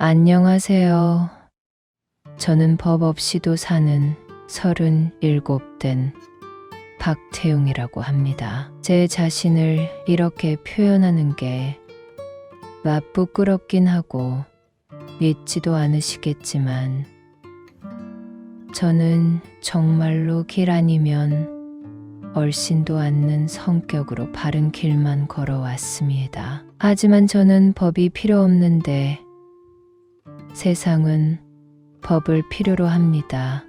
안녕하세요. 저는 법 없이도 사는 37된 박태웅이라고 합니다. 제 자신을 이렇게 표현하는 게 부끄럽긴 하고 믿지도 않으시겠지만 저는 정말로 길 아니면 얼씬도 않는 성격으로 바른 길만 걸어왔습니다. 하지만 저는 법이 필요 없는데 세상은 법을 필요로 합니다.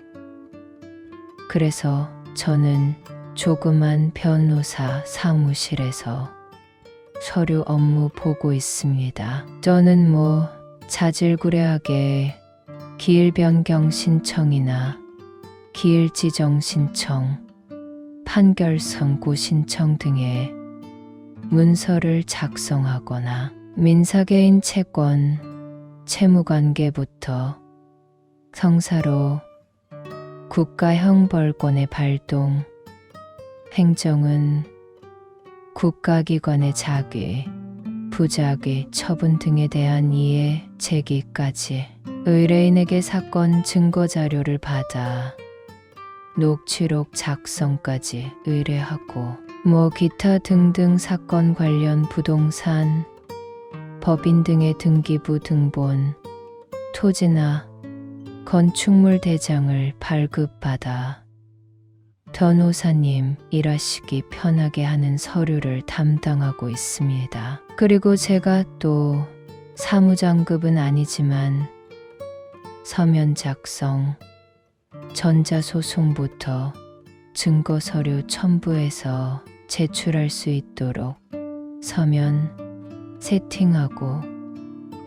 그래서 저는 조그만 변호사 사무실에서 서류 업무 보고 있습니다. 저는 자질구레하게 기일 변경 신청이나 기일 지정 신청, 판결 선고 신청 등의 문서를 작성하거나 민사개인 채권, 채무관계부터 성사로 국가형벌권의 발동, 행정은 국가기관의 자기, 부작위, 처분 등에 대한 이해, 제기까지 의뢰인에게 사건 증거자료를 받아 녹취록 작성까지 의뢰하고 기타 등등 사건 관련 부동산, 법인 등의 등기부 등본, 토지나 건축물 대장을 발급받아 변호사님 일하시기 편하게 하는 서류를 담당하고 있습니다. 그리고 제가 또 사무장급은 아니지만 서면 작성, 전자소송부터 증거서류 첨부해서 제출할 수 있도록 서면 세팅하고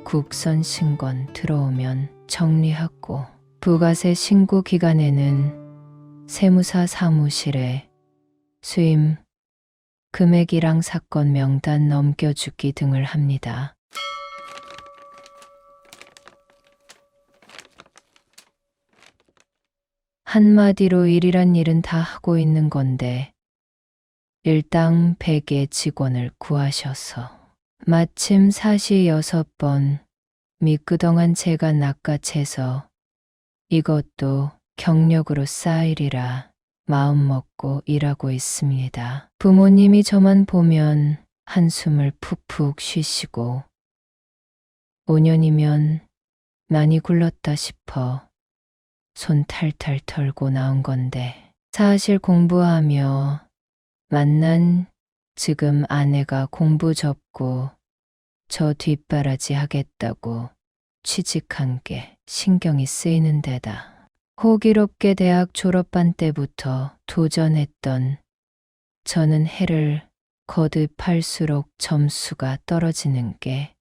국선 신건 들어오면 정리하고 부가세 신고 기간에는 세무사 사무실에 수임, 금액이랑 사건 명단 넘겨주기 등을 합니다. 한마디로 일이란 일은 다 하고 있는 건데 일당 100의 직원을 구하셔서 마침 46번 미끄덩한 제가 낚아채서 이것도 경력으로 쌓이리라 마음먹고 일하고 있습니다. 부모님이 저만 보면 한숨을 푹푹 쉬시고 5년이면 많이 굴렀다 싶어 손 탈탈 털고 나온 건데 사실 공부하며 만난 지금 아내가 공부 접고 저 뒷바라지 하겠다고 취직한 게 신경이 쓰이는 데다 호기롭게 대학 졸업반 때부터 도전했던 저는 해를 거듭할수록 점수가 떨어지는 게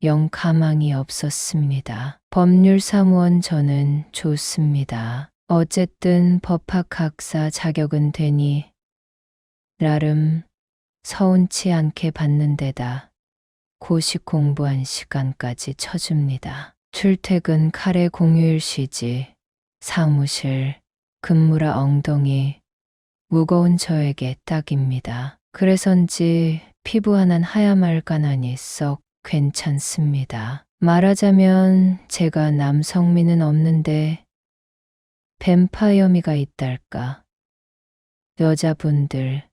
영 가망이 없었습니다. 법률사무원 저는 좋습니다. 어쨌든 법학학사 자격은 되니 나름 서운치 않게 받는 데다 고시 공부한 시간까지 쳐줍니다. 출퇴근 카레 공휴일 쉬지 사무실 근무라 엉덩이 무거운 저에게 딱입니다. 그래서인지 피부 하나는 하야말간하니 썩 괜찮습니다. 말하자면 제가 남성미는 없는데 뱀파이어미가 있달까. 여자분들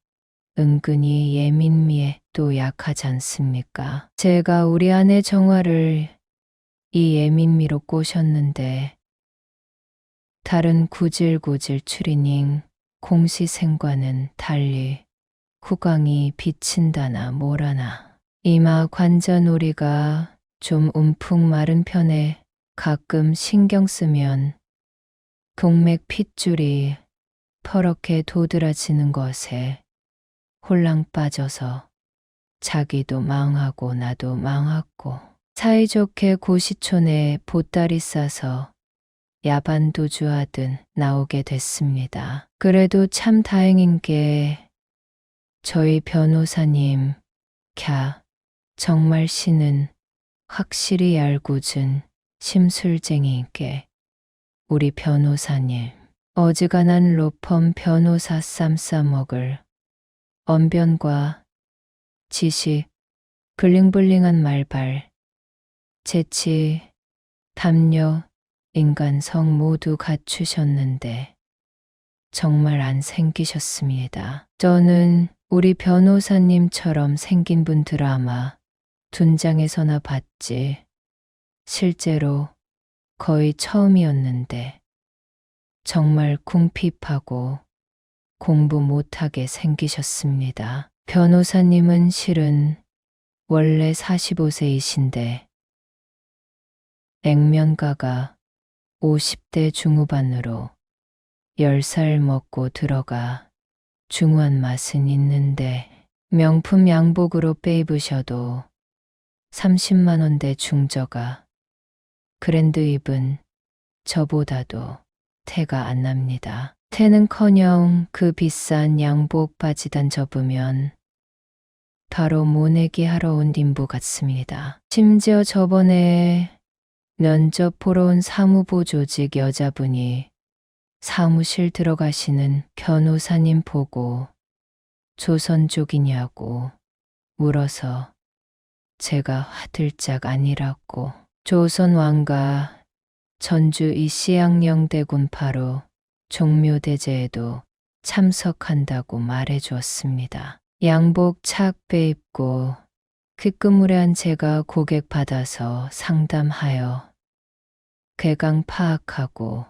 은근히 예민미에 또 약하지 않습니까? 제가 우리 아내 정화를 이 예민미로 꼬셨는데 다른 구질구질 추리닝 공시생과는 달리 후광이 비친다나 뭐라나 이마 관자놀이가 좀 움푹 마른 편에 가끔 신경 쓰면 동맥 핏줄이 퍼렇게 도드라지는 것에 홀랑 빠져서 자기도 망하고 나도 망하고 사이좋게 고시촌에 보따리 싸서 야반도주하듯 나오게 됐습니다. 그래도 참 다행인 게 저희 변호사님 정말 씨는 확실히 얄궂은 심술쟁이게 우리 변호사님 어지간한 로펌 변호사 쌈 싸먹을 언변과 지식, 블링블링한 말발, 재치 담력, 인간성 모두 갖추셨는데 정말 안 생기셨습니다. 저는 우리 변호사님처럼 생긴 분 드라마 둔장에서나 봤지 실제로 거의 처음이었는데 정말 궁핍하고 공부 못하게 생기셨습니다. 변호사님은 실은 원래 45세이신데 액면가가 50대 중후반으로 10살 먹고 들어가 중후한 맛은 있는데 명품 양복으로 빼입으셔도 30만 원대 중저가 그랜드 입은 저보다도 태가 안 납니다. 태는커녕 그 비싼 양복 바지단 접으면 바로 모내기 하러 온 인부 같습니다. 심지어 저번에 면접 보러 온 사무부 조직 여자분이 사무실 들어가시는 변호사님 보고 조선족이냐고 물어서 제가 화들짝 아니라고 조선 왕가 전주 이시양령대군 바로 종묘대제에도 참석한다고 말해 주었습니다. 양복 착 빼입고 귓그물에 제가 고객 받아서 상담하여 괴강 파악하고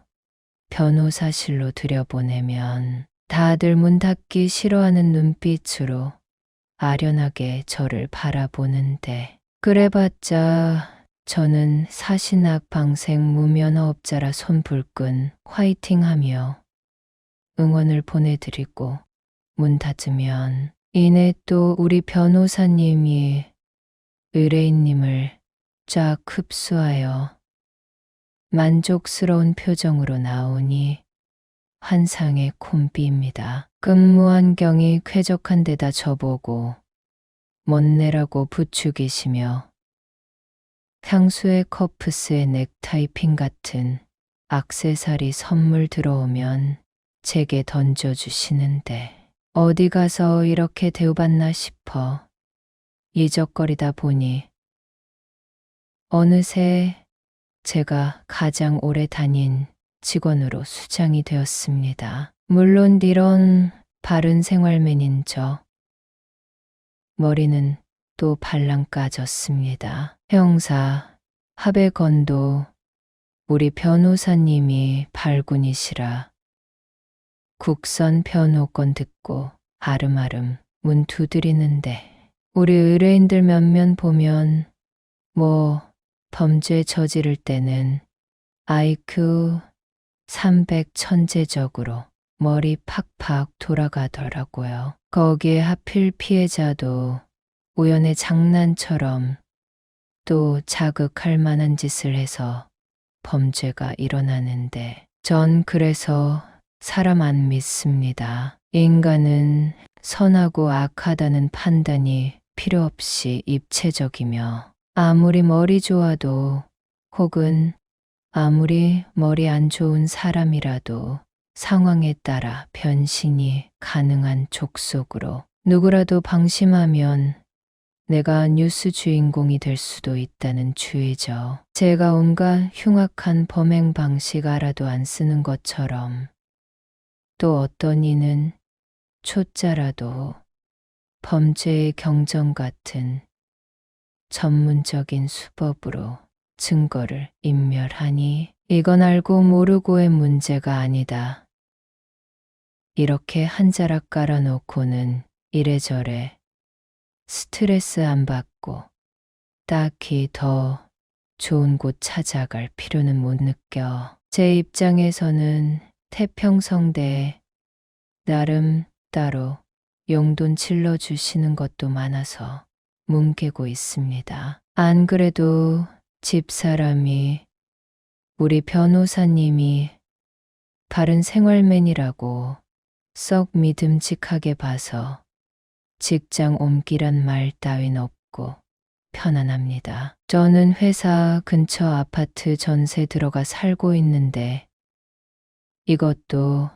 변호사실로 들여보내면 다들 문 닫기 싫어하는 눈빛으로 아련하게 저를 바라보는데 그래봤자 저는 사신학 방생 무면허업자라 손불끈 화이팅하며 응원을 보내드리고 문 닫으면 이내 또 우리 변호사님이 의뢰인님을 쫙 흡수하여 만족스러운 표정으로 나오니 환상의 콤비입니다. 근무환경이 쾌적한 데다 저보고 멋내라고 부추기시며 향수의 커프스에 넥타이핀 같은 액세서리 선물 들어오면 제게 던져주시는데 어디 가서 이렇게 대우받나 싶어 이적거리다 보니 어느새 제가 가장 오래 다닌 직원으로 수장이 되었습니다. 물론 이런 바른 생활맨인 저 머리는 또 발랑 까졌습니다. 형사, 하백건도 우리 변호사님이 발군이시라 국선 변호권 듣고 아름아름 문 두드리는데 우리 의뢰인들 몇몇 보면 뭐 범죄 저지를 때는 IQ 300 천재적으로 머리 팍팍 돌아가더라고요. 거기에 하필 피해자도 우연의 장난처럼 또 자극할 만한 짓을 해서 범죄가 일어나는데 전 그래서 사람 안 믿습니다. 인간은 선하고 악하다는 판단이 필요 없이 입체적이며 아무리 머리 좋아도 혹은 아무리 머리 안 좋은 사람이라도 상황에 따라 변신이 가능한 족속으로 누구라도 방심하면 내가 뉴스 주인공이 될 수도 있다는 주의죠. 제가 온갖 흉악한 범행 방식 알아도 안 쓰는 것처럼 또 어떤 이는 초짜라도 범죄의 경정 같은 전문적인 수법으로 증거를 인멸하니 이건 알고 모르고의 문제가 아니다. 이렇게 한 자락 깔아놓고는 이래저래 스트레스 안 받고 딱히 더 좋은 곳 찾아갈 필요는 못 느껴. 제 입장에서는 태평성대에 나름 따로 용돈 질러주시는 것도 많아서 뭉개고 있습니다. 안 그래도 집사람이 우리 변호사님이 바른 생활맨이라고 썩 믿음직하게 봐서 직장 옮기란 말 따윈 없고 편안합니다. 저는 회사 근처 아파트 전세 들어가 살고 있는데 이것도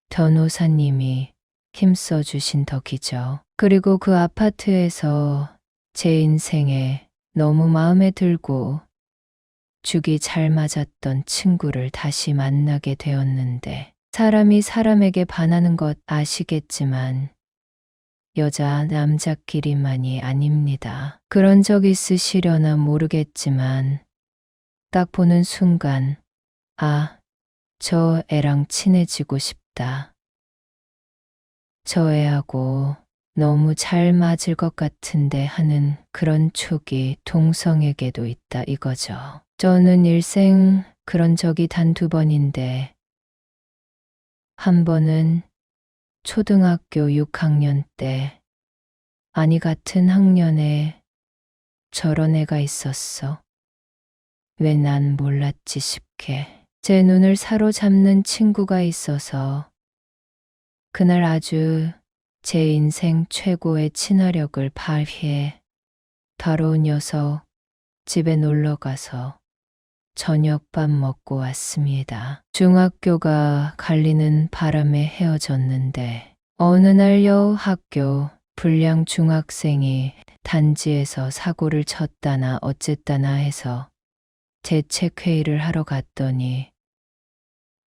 변호사님이 힘써 주신 덕이죠. 그리고 그 아파트에서 제 인생에 너무 마음에 들고 죽이 잘 맞았던 친구를 다시 만나게 되었는데 사람이 사람에게 반하는 것 아시겠지만 여자 남자끼리만이 아닙니다. 그런 적 있으시려나 모르겠지만 딱 보는 순간 아, 저 애랑 친해지고 싶다. 저 애하고 너무 잘 맞을 것 같은데 하는 그런 촉이 동성에게도 있다 이거죠. 저는 일생 그런 적이 단 2번인데 한 번은 초등학교 6학년 때 아니 같은 학년에 저런 애가 있었어. 왜 난 몰랐지 싶게 제 눈을 사로잡는 친구가 있어서 그날 아주 제 인생 최고의 친화력을 발휘해 바로 녀석 집에 놀러 가서 저녁밥 먹고 왔습니다. 중학교가 갈리는 바람에 헤어졌는데 어느 날 여학교 불량 중학생이 단지에서 사고를 쳤다나 어쨌다나 해서 대책회의를 하러 갔더니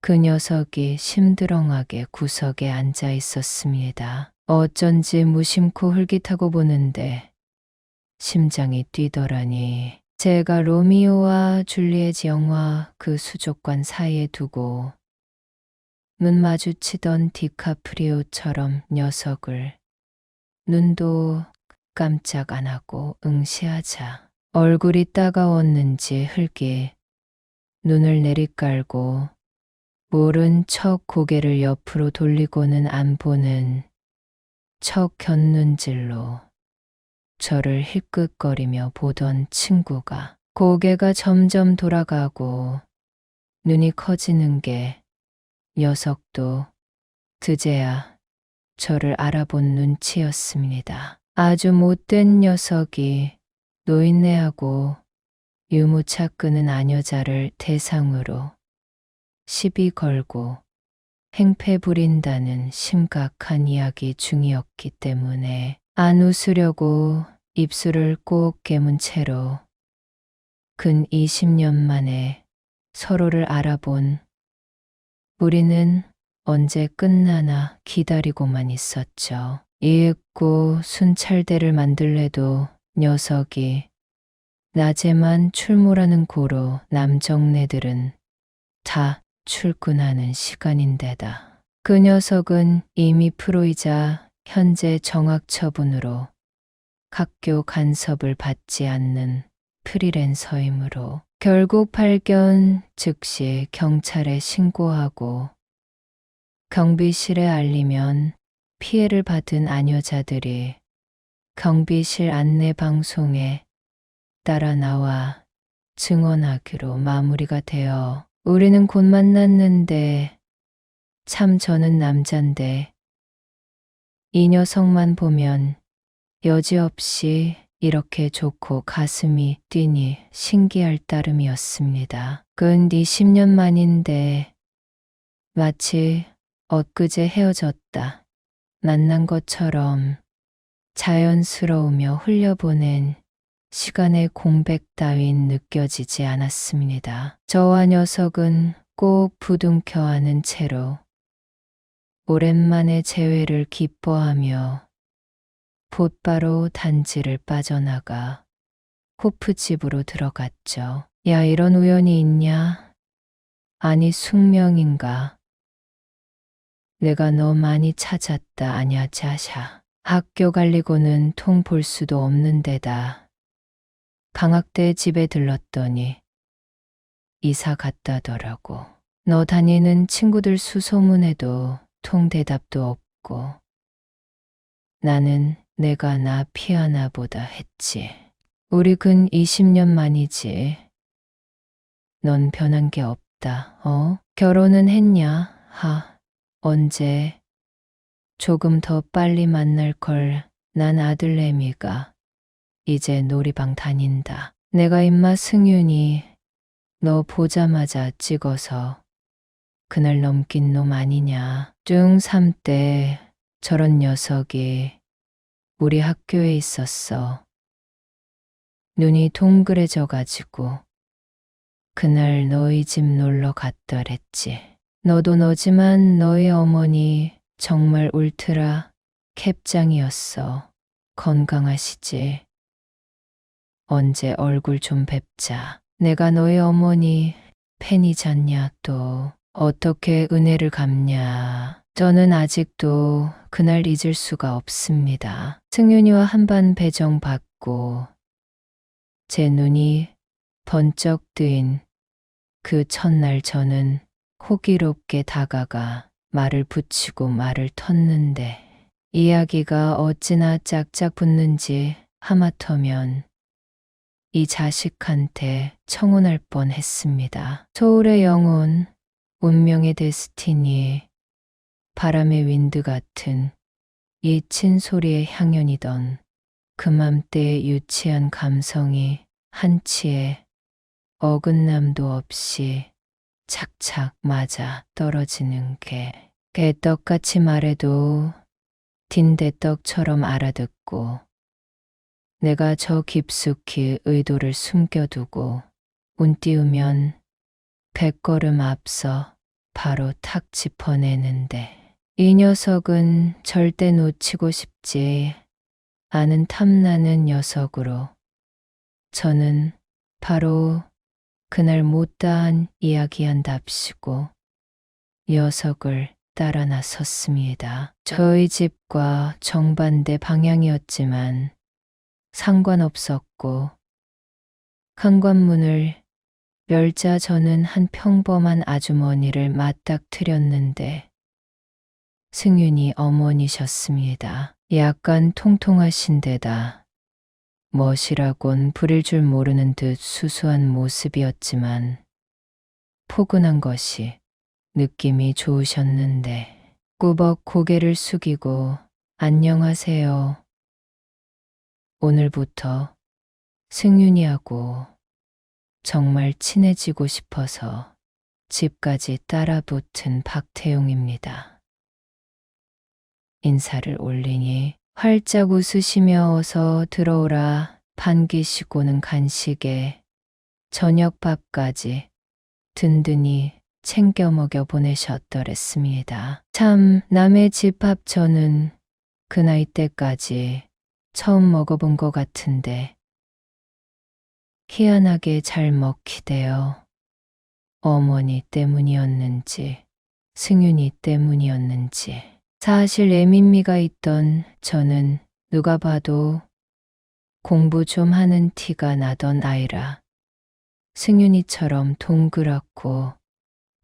그 녀석이 심드렁하게 구석에 앉아 있었습니다. 어쩐지 무심코 흘깃하고 보는데 심장이 뛰더라니. 제가 로미오와 줄리엣 영화 그 수족관 사이에 두고 눈 마주치던 디카프리오처럼 녀석을 눈도 깜짝 안 하고 응시하자 얼굴이 따가웠는지 흘게 눈을 내리깔고 모른 척 고개를 옆으로 돌리고는 안 보는 척 곁눈질로 저를 힐끗거리며 보던 친구가 고개가 점점 돌아가고 눈이 커지는 게 녀석도 드제야 저를 알아본 눈치였습니다. 아주 못된 녀석이 노인네하고 유무차 끄는 아녀자를 대상으로 시비 걸고 행패 부린다는 심각한 이야기 중이었기 때문에 안 웃으려고 입술을 꼭 깨문 채로 근 20년 만에 서로를 알아본 우리는 언제 끝나나 기다리고만 있었죠. 이윽고 순찰대를 만들래도 녀석이 낮에만 출몰하는 고로 남정네들은 다 출근하는 시간인데다 그 녀석은 이미 프로이자 현재 정학처분으로 학교 간섭을 받지 않는 프리랜서이므로 결국 발견 즉시 경찰에 신고하고 경비실에 알리면 피해를 받은 아녀자들이 경비실 안내 방송에 따라 나와 증언하기로 마무리가 되어 우리는 곧 만났는데 참 저는 남잔데 이 녀석만 보면 여지없이 이렇게 좋고 가슴이 뛰니 신기할 따름이었습니다. 근 20년 만인데 마치 엊그제 헤어졌다 만난 것처럼 자연스러우며 흘려보낸 시간의 공백 따윈 느껴지지 않았습니다. 저와 녀석은 꼭 부둥켜 안은 채로 오랜만에 재회를 기뻐하며 곧바로 단지를 빠져나가 호프집으로 들어갔죠. 야, 이런 우연이 있냐? 아니, 숙명인가? 내가 너 많이 찾았다 아냐 자샤. 학교 갈리고는 통 볼 수도 없는 데다 방학 때 집에 들렀더니 이사 갔다더라고. 너 다니는 친구들 수소문해도 통 대답도 없고 나는 내가 나 피하나 보다 했지. 우리 근 20년 만이지. 넌 변한 게 없다. 결혼은 했냐? 언제? 조금 더 빨리 만날 걸. 난 아들내미가 이제 놀이방 다닌다. 내가 임마 승윤이 너 보자마자 찍어서 그날 넘긴 놈 아니냐. 중3 때 저런 녀석이 우리 학교에 있었어. 눈이 동그래져 가지고 그날 너희 집 놀러 갔더랬지. 너도 너지만 너희 어머니 정말 울트라 캡장이었어. 건강하시지? 언제 얼굴 좀 뵙자. 내가 너희 어머니 팬이잖냐 또. 어떻게 은혜를 갚냐. 저는 아직도 그날 잊을 수가 없습니다. 승윤이와 한반 배정 받고 제 눈이 번쩍 뜨인 그 첫날 저는 호기롭게 다가가 말을 붙이고 말을 텄는데 이야기가 어찌나 짝짝 붙는지 하마터면 이 자식한테 청혼할 뻔했습니다. 서울의 영혼, 운명의 데스티니, 바람의 윈드 같은 이 친소리의 향연이던 그 맘때의 유치한 감성이 한치의 어긋남도 없이 착착 맞아 떨어지는 게 개떡같이 말해도 딘대떡처럼 알아듣고 내가 저 깊숙이 의도를 숨겨두고 운 띄우면 100걸음 앞서 바로 탁 짚어내는데 이 녀석은 절대 놓치고 싶지 않은 탐나는 녀석으로 저는 바로 그날 못다한 이야기한답시고 녀석을 따라 나섰습니다. 저희 집과 정반대 방향이었지만 상관없었고 현관문을 열자 저는 한 평범한 아주머니를 맞닥뜨렸는데 승윤이 어머니셨습니다. 약간 통통하신 데다 멋이라곤 부릴 줄 모르는 듯 수수한 모습이었지만 포근한 것이 느낌이 좋으셨는데 꾸벅 고개를 숙이고 안녕하세요. 오늘부터 승윤이하고 정말 친해지고 싶어서 집까지 따라붙은 박태용입니다. 인사를 올리니 활짝 웃으시며 어서 들어오라 반기시고는 간식에 저녁밥까지 든든히 챙겨 먹여 보내셨더랬습니다. 참 남의 집 밥 저는 그 나이 때까지 처음 먹어본 것 같은데 희한하게 잘 먹히대요. 어머니 때문이었는지 승윤이 때문이었는지 사실 애민미가 있던 저는 누가 봐도 공부 좀 하는 티가 나던 아이라 승윤이처럼 동그랗고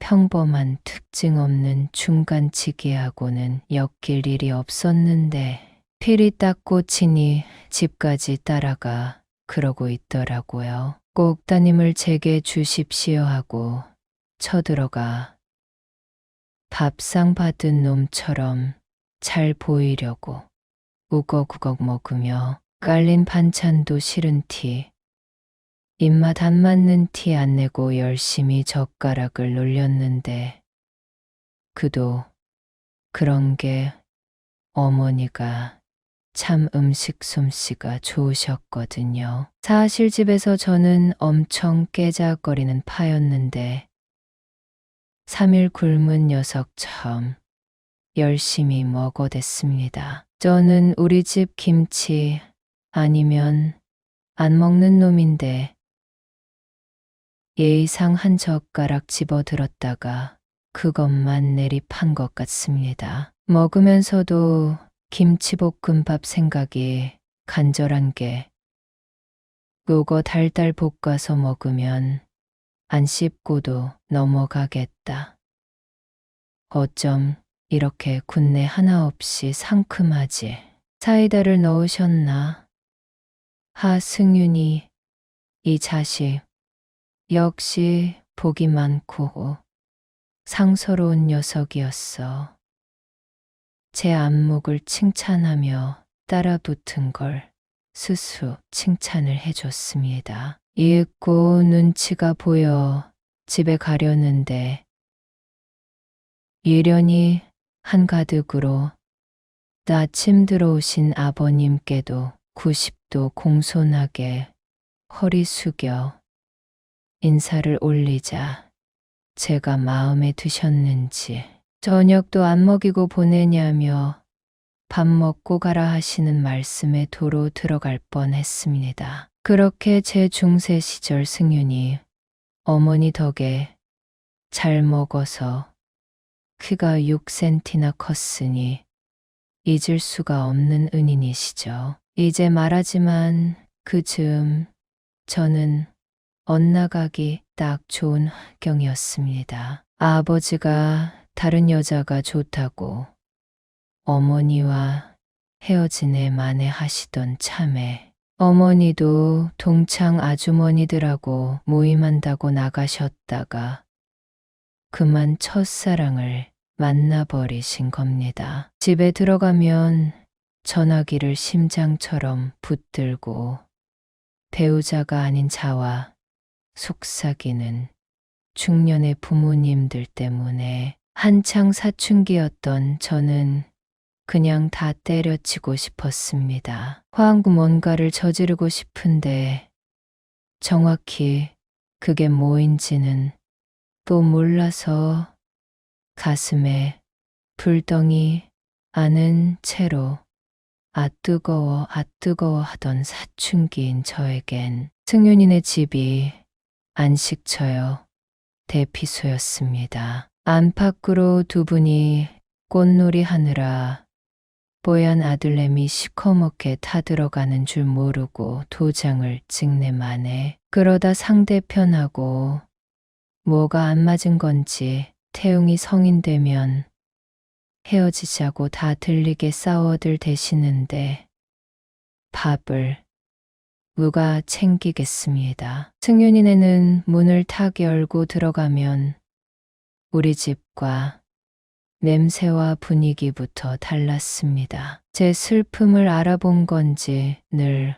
평범한 특징 없는 중간치기하고는 엮일 일이 없었는데 필이 딱 꽂히니 집까지 따라가 그러고 있더라고요. 꼭 따님을 제게 주십시오 하고 쳐들어가 밥상 받은 놈처럼 잘 보이려고 우걱우걱 먹으며 깔린 반찬도 싫은 티, 입맛 안 맞는 티 안 내고 열심히 젓가락을 놀렸는데 그도 그런 게 어머니가 참 음식 솜씨가 좋으셨거든요. 사실 집에서 저는 엄청 깨작거리는 파였는데 3일 굶은 녀석처럼 열심히 먹어댔습니다. 저는 우리 집 김치 아니면 안 먹는 놈인데 예의상 한 젓가락 집어들었다가 그것만 내립한 것 같습니다. 먹으면서도 김치볶음밥 생각이 간절한 게 요거 달달 볶아서 먹으면 안 씹고도 넘어가겠다. 어쩜 이렇게 군내 하나 없이 상큼하지. 사이다를 넣으셨나? 하승윤이 이 자식 역시 복이 많고 상서로운 녀석이었어. 제 안목을 칭찬하며 따라붙은 걸 스스로 칭찬을 해줬습니다. 이윽고 눈치가 보여 집에 가려는데 예련이 한가득으로 나침 들어오신 아버님께도 90도 공손하게 허리 숙여 인사를 올리자 제가 마음에 드셨는지 저녁도 안 먹이고 보내냐며 밥 먹고 가라 하시는 말씀에 도로 들어갈 뻔했습니다. 그렇게 제 중세 시절 승윤이 어머니 덕에 잘 먹어서 키가 6cm나 컸으니 잊을 수가 없는 은인이시죠. 이제 말하지만 그 즈음 저는 엇나가기 딱 좋은 환경이었습니다. 아버지가 다른 여자가 좋다고 어머니와 헤어지네 마네 하시던 참에 어머니도 동창 아주머니들하고 모임한다고 나가셨다가 그만 첫사랑을 만나버리신 겁니다. 집에 들어가면 전화기를 심장처럼 붙들고 배우자가 아닌 자와 속삭이는 중년의 부모님들 때문에 한창 사춘기였던 저는 그냥 다 때려치고 싶었습니다. 뭔가를 저지르고 싶은데 정확히 그게 뭐인지는 또 몰라서 가슴에 불덩이 아는 채로 아 뜨거워 하던 사춘기인 저에겐 승윤이네 집이 안식처여 대피소였습니다. 안팎으로 두 분이 꽃놀이 하느라 뽀얀 아들내미 시커멓게 타들어가는 줄 모르고 도장을 찍네 마네. 그러다 상대편하고 뭐가 안 맞은 건지 태웅이 성인 되면 헤어지자고 다 들리게 싸워들 대시는데 밥을 누가 챙기겠습니다. 승윤이네는 문을 탁 열고 들어가면 우리 집과 냄새와 분위기부터 달랐습니다. 제 슬픔을 알아본 건지 늘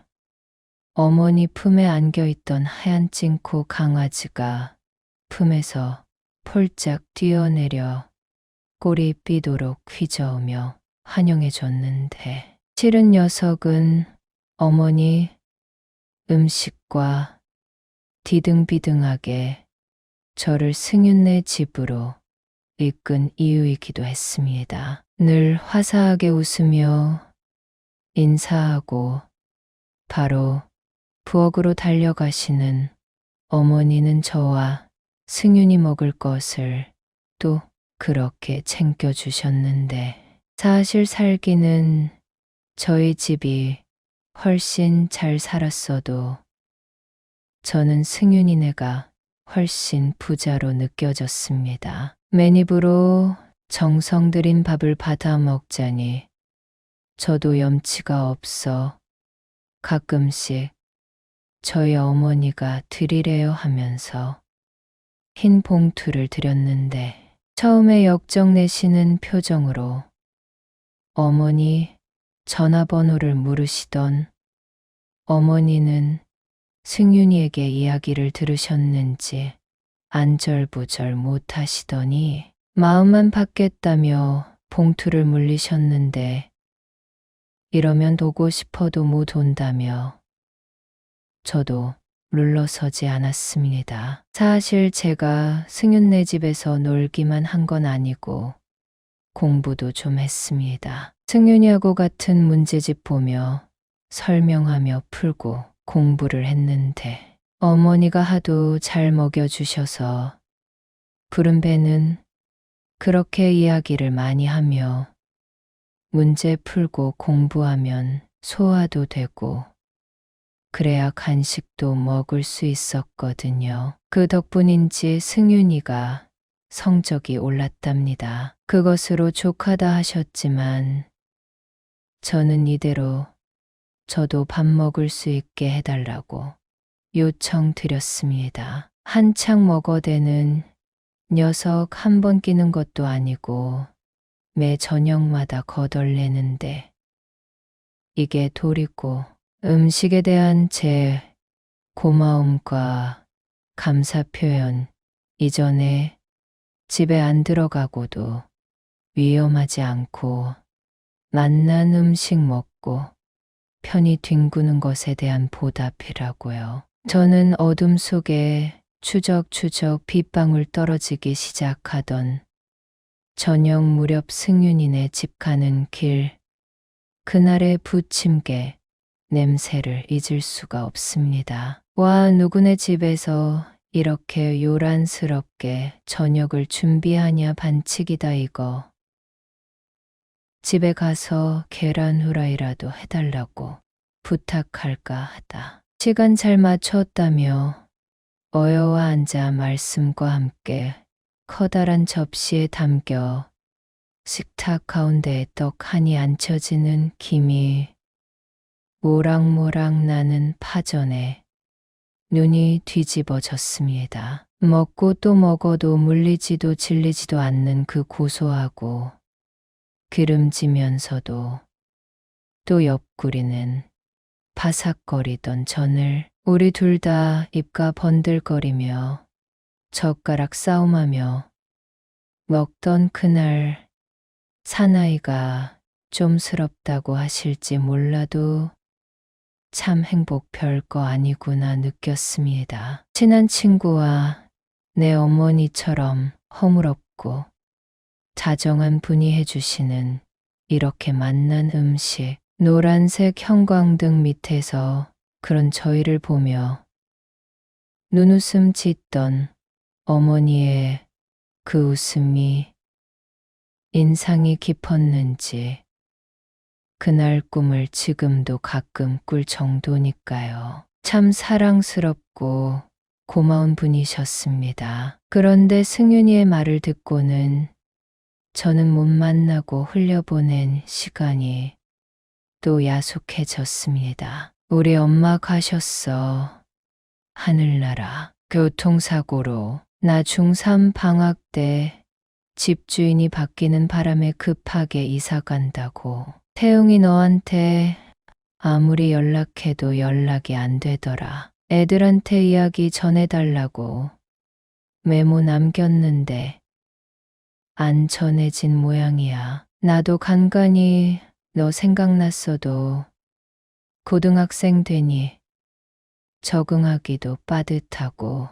어머니 품에 안겨있던 하얀 찡코 강아지가 품에서 폴짝 뛰어내려 꼬리 삐도록 휘저으며 환영해줬는데 실은 녀석은 어머니 음식과 디등비등하게 저를 승윤네 집으로 이끈 이유이기도 했습니다. 늘 화사하게 웃으며 인사하고 바로 부엌으로 달려가시는 어머니는 저와 승윤이 먹을 것을 또 그렇게 챙겨주셨는데 사실 살기는 저희 집이 훨씬 잘 살았어도 저는 승윤이네가 훨씬 부자로 느껴졌습니다. 맨입으로 정성 들인 밥을 받아 먹자니 저도 염치가 없어 가끔씩 저희 어머니가 드리래요 하면서 흰 봉투를 드렸는데 처음에 역정내시는 표정으로 어머니 전화번호를 물으시던 어머니는 승윤이에게 이야기를 들으셨는지 안절부절 못하시더니 마음만 받겠다며 봉투를 물리셨는데 이러면 오고 싶어도 못 온다며 저도 물러서지 않았습니다. 사실 제가 승윤네 집에서 놀기만 한 건 아니고 공부도 좀 했습니다. 승윤이하고 같은 문제집 보며 설명하며 풀고 공부를 했는데 어머니가 하도 잘 먹여주셔서 부른 배는 그렇게 이야기를 많이 하며 문제 풀고 공부하면 소화도 되고 그래야 간식도 먹을 수 있었거든요. 그 덕분인지 승윤이가 성적이 올랐답니다. 그것으로 족하다 하셨지만 저는 이대로 저도 밥 먹을 수 있게 해달라고 요청드렸습니다. 한창 먹어대는 녀석 한 번 끼는 것도 아니고 매 저녁마다 거덜내는데 이게 도리고 음식에 대한 제 고마움과 감사 표현 이전에 집에 안 들어가고도 위험하지 않고 맛난 음식 먹고 편히 뒹구는 것에 대한 보답이라고요. 저는 어둠 속에 추적추적 빗방울 떨어지기 시작하던 저녁 무렵 승윤이네 집 가는 길, 그날의 부침개 냄새를 잊을 수가 없습니다. 와, 누구네 집에서 이렇게 요란스럽게 저녁을 준비하냐, 반칙이다 이거. 집에 가서 계란 후라이라도 해달라고 부탁할까 하다. 시간 잘 맞췄다며 어여와 앉아 말씀과 함께 커다란 접시에 담겨 식탁 가운데에 떡 하니 앉혀지는 김이 모락모락 나는 파전에 눈이 뒤집어졌습니다. 먹고 또 먹어도 물리지도 질리지도 않는 그 고소하고 기름지면서도 또 옆구리는 바삭거리던 전을 우리 둘 다 입가 번들거리며 젓가락 싸움하며 먹던 그날, 사나이가 좀스럽다고 하실지 몰라도 참 행복 별거 아니구나 느꼈습니다. 친한 친구와 내 어머니처럼 허물없고 다정한 분이 해주시는 이렇게 맛난 음식, 노란색 형광등 밑에서 그런 저희를 보며 눈웃음 짓던 어머니의 그 웃음이 인상이 깊었는지 그날 꿈을 지금도 가끔 꿀 정도니까요. 참 사랑스럽고 고마운 분이셨습니다. 그런데 승윤이의 말을 듣고는 저는 못 만나고 흘려보낸 시간이 또 야속해졌습니다. 우리 엄마 가셨어. 하늘나라. 교통사고로. 나 중3 방학 때 집주인이 바뀌는 바람에 급하게 이사 간다고. 태웅이 너한테 아무리 연락해도 연락이 안 되더라. 애들한테 이야기 전해달라고 메모 남겼는데 안 전해진 모양이야. 나도 간간히 너 생각났어도 고등학생 되니 적응하기도 빠듯하고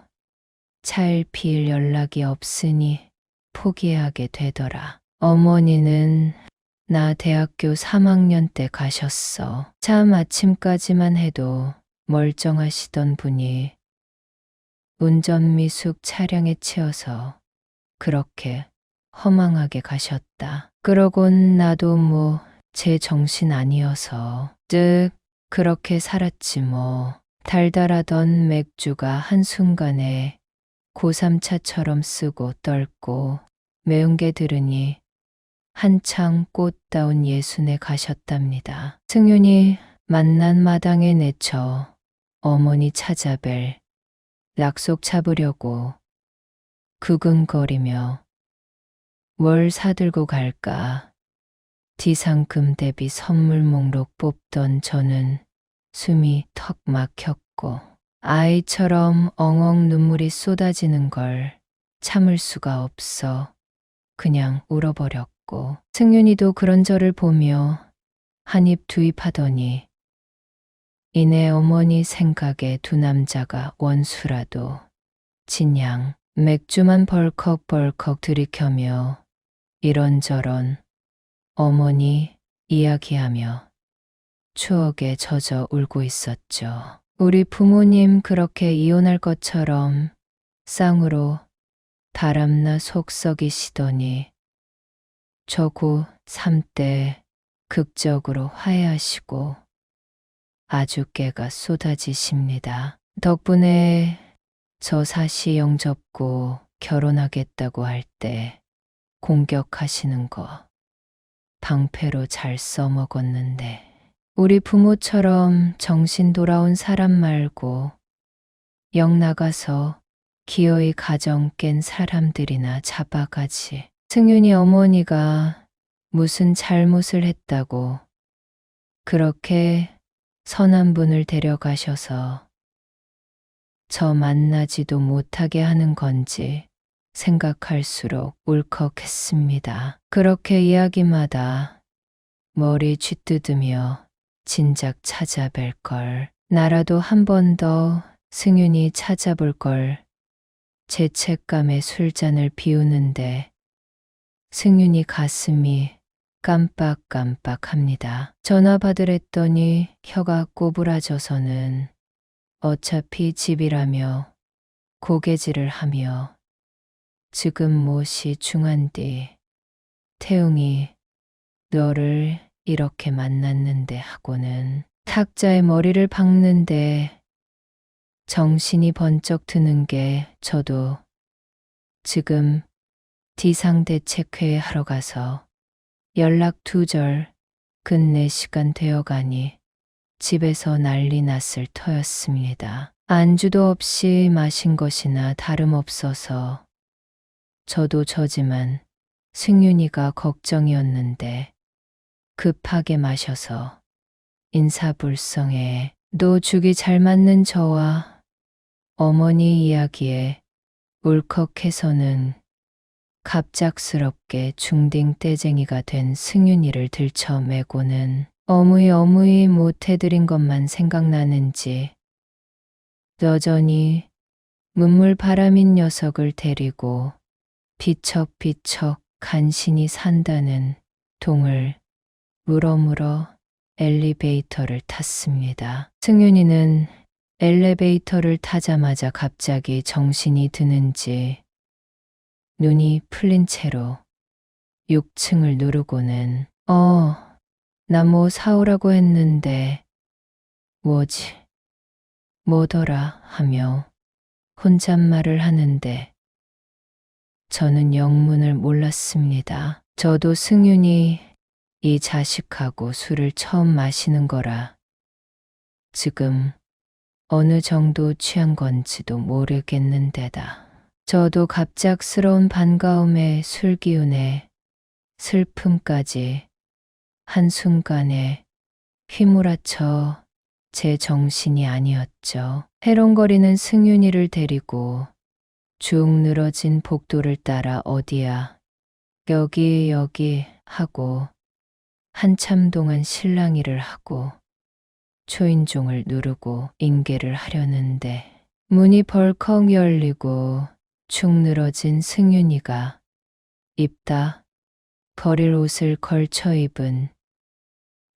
차일피일 연락이 없으니 포기하게 되더라. 어머니는 나 대학교 3학년 때 가셨어. 참 아침까지만 해도 멀쩡하시던 분이 운전미숙 차량에 치여서 그렇게 허망하게 가셨다. 그러곤 나도 뭐 제 정신 아니어서 즉 그렇게 살았지 뭐. 달달하던 맥주가 한순간에 고삼차처럼 쓰고 떨고 매운 게 들으니 한창 꽃다운 예순에 가셨답니다. 승윤이 만난 마당에 내쳐 어머니 찾아뵐 약속 잡으려고 그근거리며 뭘 사들고 갈까 디상금 대비 선물 목록 뽑던 저는 숨이 턱 막혔고 아이처럼 엉엉 눈물이 쏟아지는 걸 참을 수가 없어 그냥 울어버렸고 승윤이도 그런 저를 보며 한입 두입 하더니 이내 어머니 생각에 두 남자가 원수라도 진양 맥주만 벌컥벌컥 들이켜며 이런저런 어머니 이야기하며 추억에 젖어 울고 있었죠. 우리 부모님 그렇게 이혼할 것처럼 쌍으로 바람나 속 썩이시더니 저 고3 때 극적으로 화해하시고 아주 깨가 쏟아지십니다. 덕분에 저 사시 영접고 결혼하겠다고 할 때 공격하시는 거 방패로 잘 써먹었는데 우리 부모처럼 정신 돌아온 사람 말고 역 나가서 기어이 가정 깬 사람들이나 잡아가지. 승윤이 어머니가 무슨 잘못을 했다고 그렇게 선한 분을 데려가셔서 저 만나지도 못하게 하는 건지 생각할수록 울컥했습니다. 그렇게 이야기마다 머리 쥐뜯으며 진작 찾아뵐 걸, 나라도 한 번 더 승윤이 찾아볼 걸 죄책감에 술잔을 비우는데 승윤이 가슴이 깜빡깜빡합니다. 전화 받으랬더니 혀가 꼬부라져서는 어차피 집이라며 고개질을 하며 지금 무엇이 중한디 태웅이 너를 이렇게 만났는데 하고는 탁자에 머리를 박는데 정신이 번쩍 드는 게 저도 지금 디상대책회의 하러 가서 연락 두절 끝내 시간 되어가니 집에서 난리 났을 터였습니다. 안주도 없이 마신 것이나 다름없어서 저도 저지만 승윤이가 걱정이었는데 급하게 마셔서 인사불성에 또 죽이 잘 맞는 저와 어머니 이야기에 울컥해서는 갑작스럽게 중딩 떼쟁이가 된 승윤이를 들쳐매고는 어무이 못해드린 것만 생각나는지 여전히 문물바람인 녀석을 데리고 비척비척 간신히 산다는 동을 물어물어 엘리베이터를 탔습니다. 승윤이는 엘리베이터를 타자마자 갑자기 정신이 드는지 눈이 풀린 채로 6층을 누르고는 나 뭐 사오라고 했는데 뭐더라 하며 혼잣말을 하는데 저는 영문을 몰랐습니다. 저도 승윤이 이 자식하고 술을 처음 마시는 거라 지금 어느 정도 취한 건지도 모르겠는데다. 저도 갑작스러운 반가움에 술기운에 슬픔까지 한순간에 휘몰아쳐 제 정신이 아니었죠. 해롱거리는 승윤이를 데리고 쭉 늘어진 복도를 따라 어디야 여기 하고 한참 동안 실랑이를 하고 초인종을 누르고 인계를 하려는데 문이 벌컥 열리고 축 늘어진 승윤이가 입다 버릴 옷을 걸쳐 입은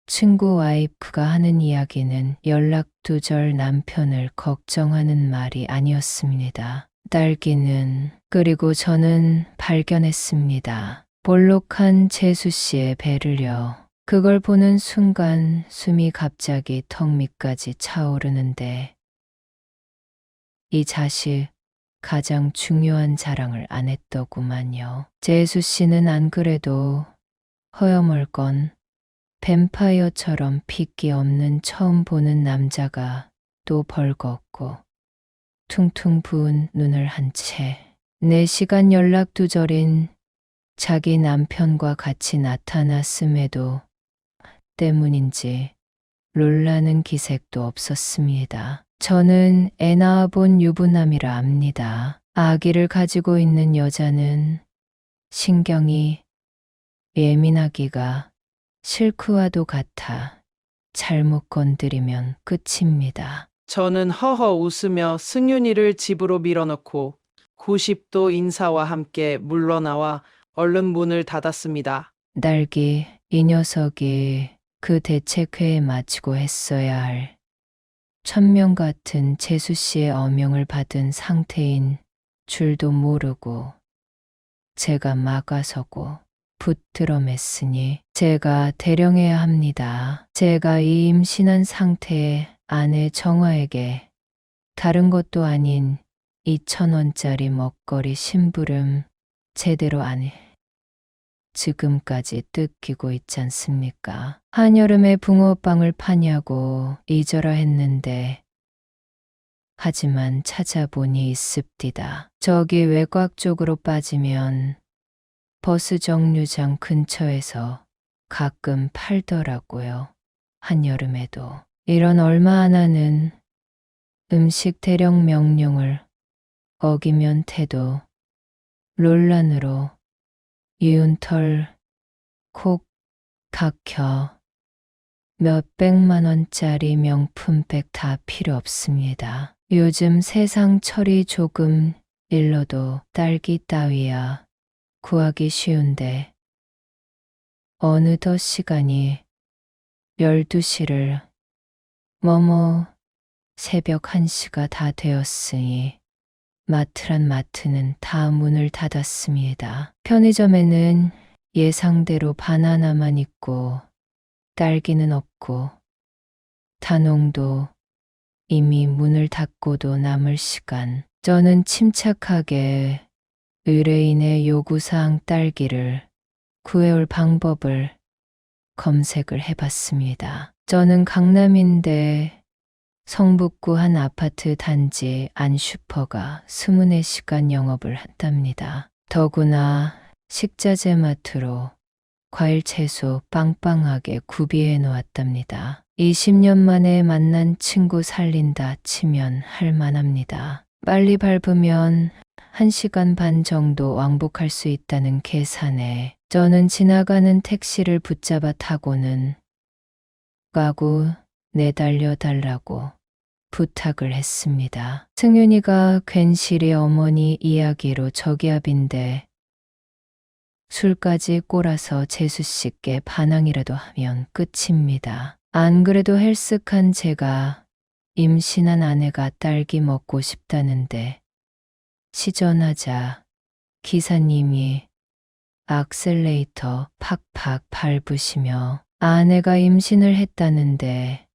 친구 와이프가 하는 이야기는 연락 두절 남편을 걱정하는 말이 아니었습니다. 딸기는 그리고 저는 발견했습니다. 볼록한 재수 씨의 배를요. 그걸 보는 순간 숨이 갑자기 턱 밑까지 차오르는데 이 자식 가장 중요한 자랑을 안 했더구만요. 재수 씨는 안 그래도 허여멀건 뱀파이어처럼 핏기 없는 처음 보는 남자가 또 벌겋고 퉁퉁 부은 눈을 한 채 4시간 연락 두절인 자기 남편과 같이 나타났음에도 때문인지 놀라는 기색도 없었습니다. 저는 애 낳아본 유부남이라 압니다. 아기를 가지고 있는 여자는 신경이 예민하기가 실크와도 같아 잘못 건드리면 끝입니다. 저는 허허 웃으며 승윤이를 집으로 밀어넣고 90도 인사와 함께 물러나와 얼른 문을 닫았습니다. 딸기, 이 녀석이 그 대책회에 마치고 했어야 할 천명 같은 재수 씨의 어명을 받은 상태인 줄도 모르고 제가 막아서고 붙들어 맸으니 제가 대령해야 합니다. 제가 이 임신한 상태의 아내 정화에게 다른 것도 아닌 2,000원짜리 먹거리 심부름 제대로 안 해. 지금까지 뜯기고 있지 않습니까? 한여름에 붕어빵을 파냐고 잊어라 했는데 하지만 찾아보니 있습디다. 저기 외곽 쪽으로 빠지면 버스 정류장 근처에서 가끔 팔더라고요. 한여름에도. 이런 얼마 안 하는 음식 대령 명령을 어기면 태도 논란으로 이운털 콕 각혀 몇백만 원짜리 명품백 다 필요 없습니다. 요즘 세상 철이 조금 일로도 딸기 따위야 구하기 쉬운데 어느덧 시간이 12시를 머머 새벽 1시가 다 되었으니 마트란 마트는 다 문을 닫았습니다. 편의점에는 예상대로 바나나만 있고 딸기는 없고 단홍도 이미 문을 닫고도 남을 시간. 저는 침착하게 의뢰인의 요구사항 딸기를 구해올 방법을 검색을 해봤습니다. 저는 강남인데 성북구 한 아파트 단지 안 슈퍼가 24시간 영업을 한답니다. 더구나 식자재 마트로 과일 채소 빵빵하게 구비해 놓았답니다. 20년 만에 만난 친구 살린다 치면 할만합니다. 빨리 밟으면 1시간 반 정도 왕복할 수 있다는 계산에 저는 지나가는 택시를 붙잡아 타고는 가구 내달려 달라고 부탁을 했습니다. 승윤이가 괜시리 어머니 이야기로 저기압인데 술까지 꼬라서 재수 씨께 반항이라도 하면 끝입니다. 안 그래도 헬쓱한 제가 임신한 아내가 딸기 먹고 싶다는데 시전하자 기사님이 악셀레이터 팍팍 밟으시며 아내가 임신을 했다는데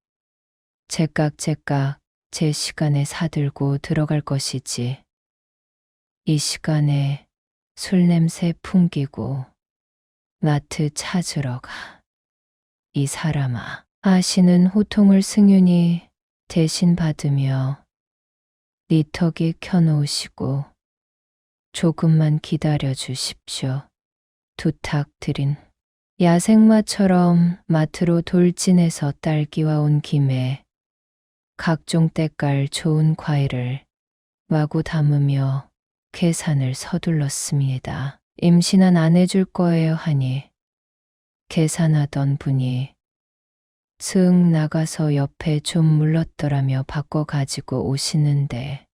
제깍제깍 제 시간에 사들고 들어갈 것이지. 이 시간에 술 냄새 풍기고 마트 찾으러 가. 이 사람아 하시는 호통을 승윤이 대신 받으며 리터기 켜놓으시고 조금만 기다려 주십시오. 부탁드린 야생마처럼 마트로 돌진해서 딸기와 온 김에 각종 때깔 좋은 과일을 마구 담으며 계산을 서둘렀습니다. 임신한 아내 줄 거예요 하니 계산하던 분이 슥 나가서 옆에 좀 물렀더라며 바꿔 가지고 오시는데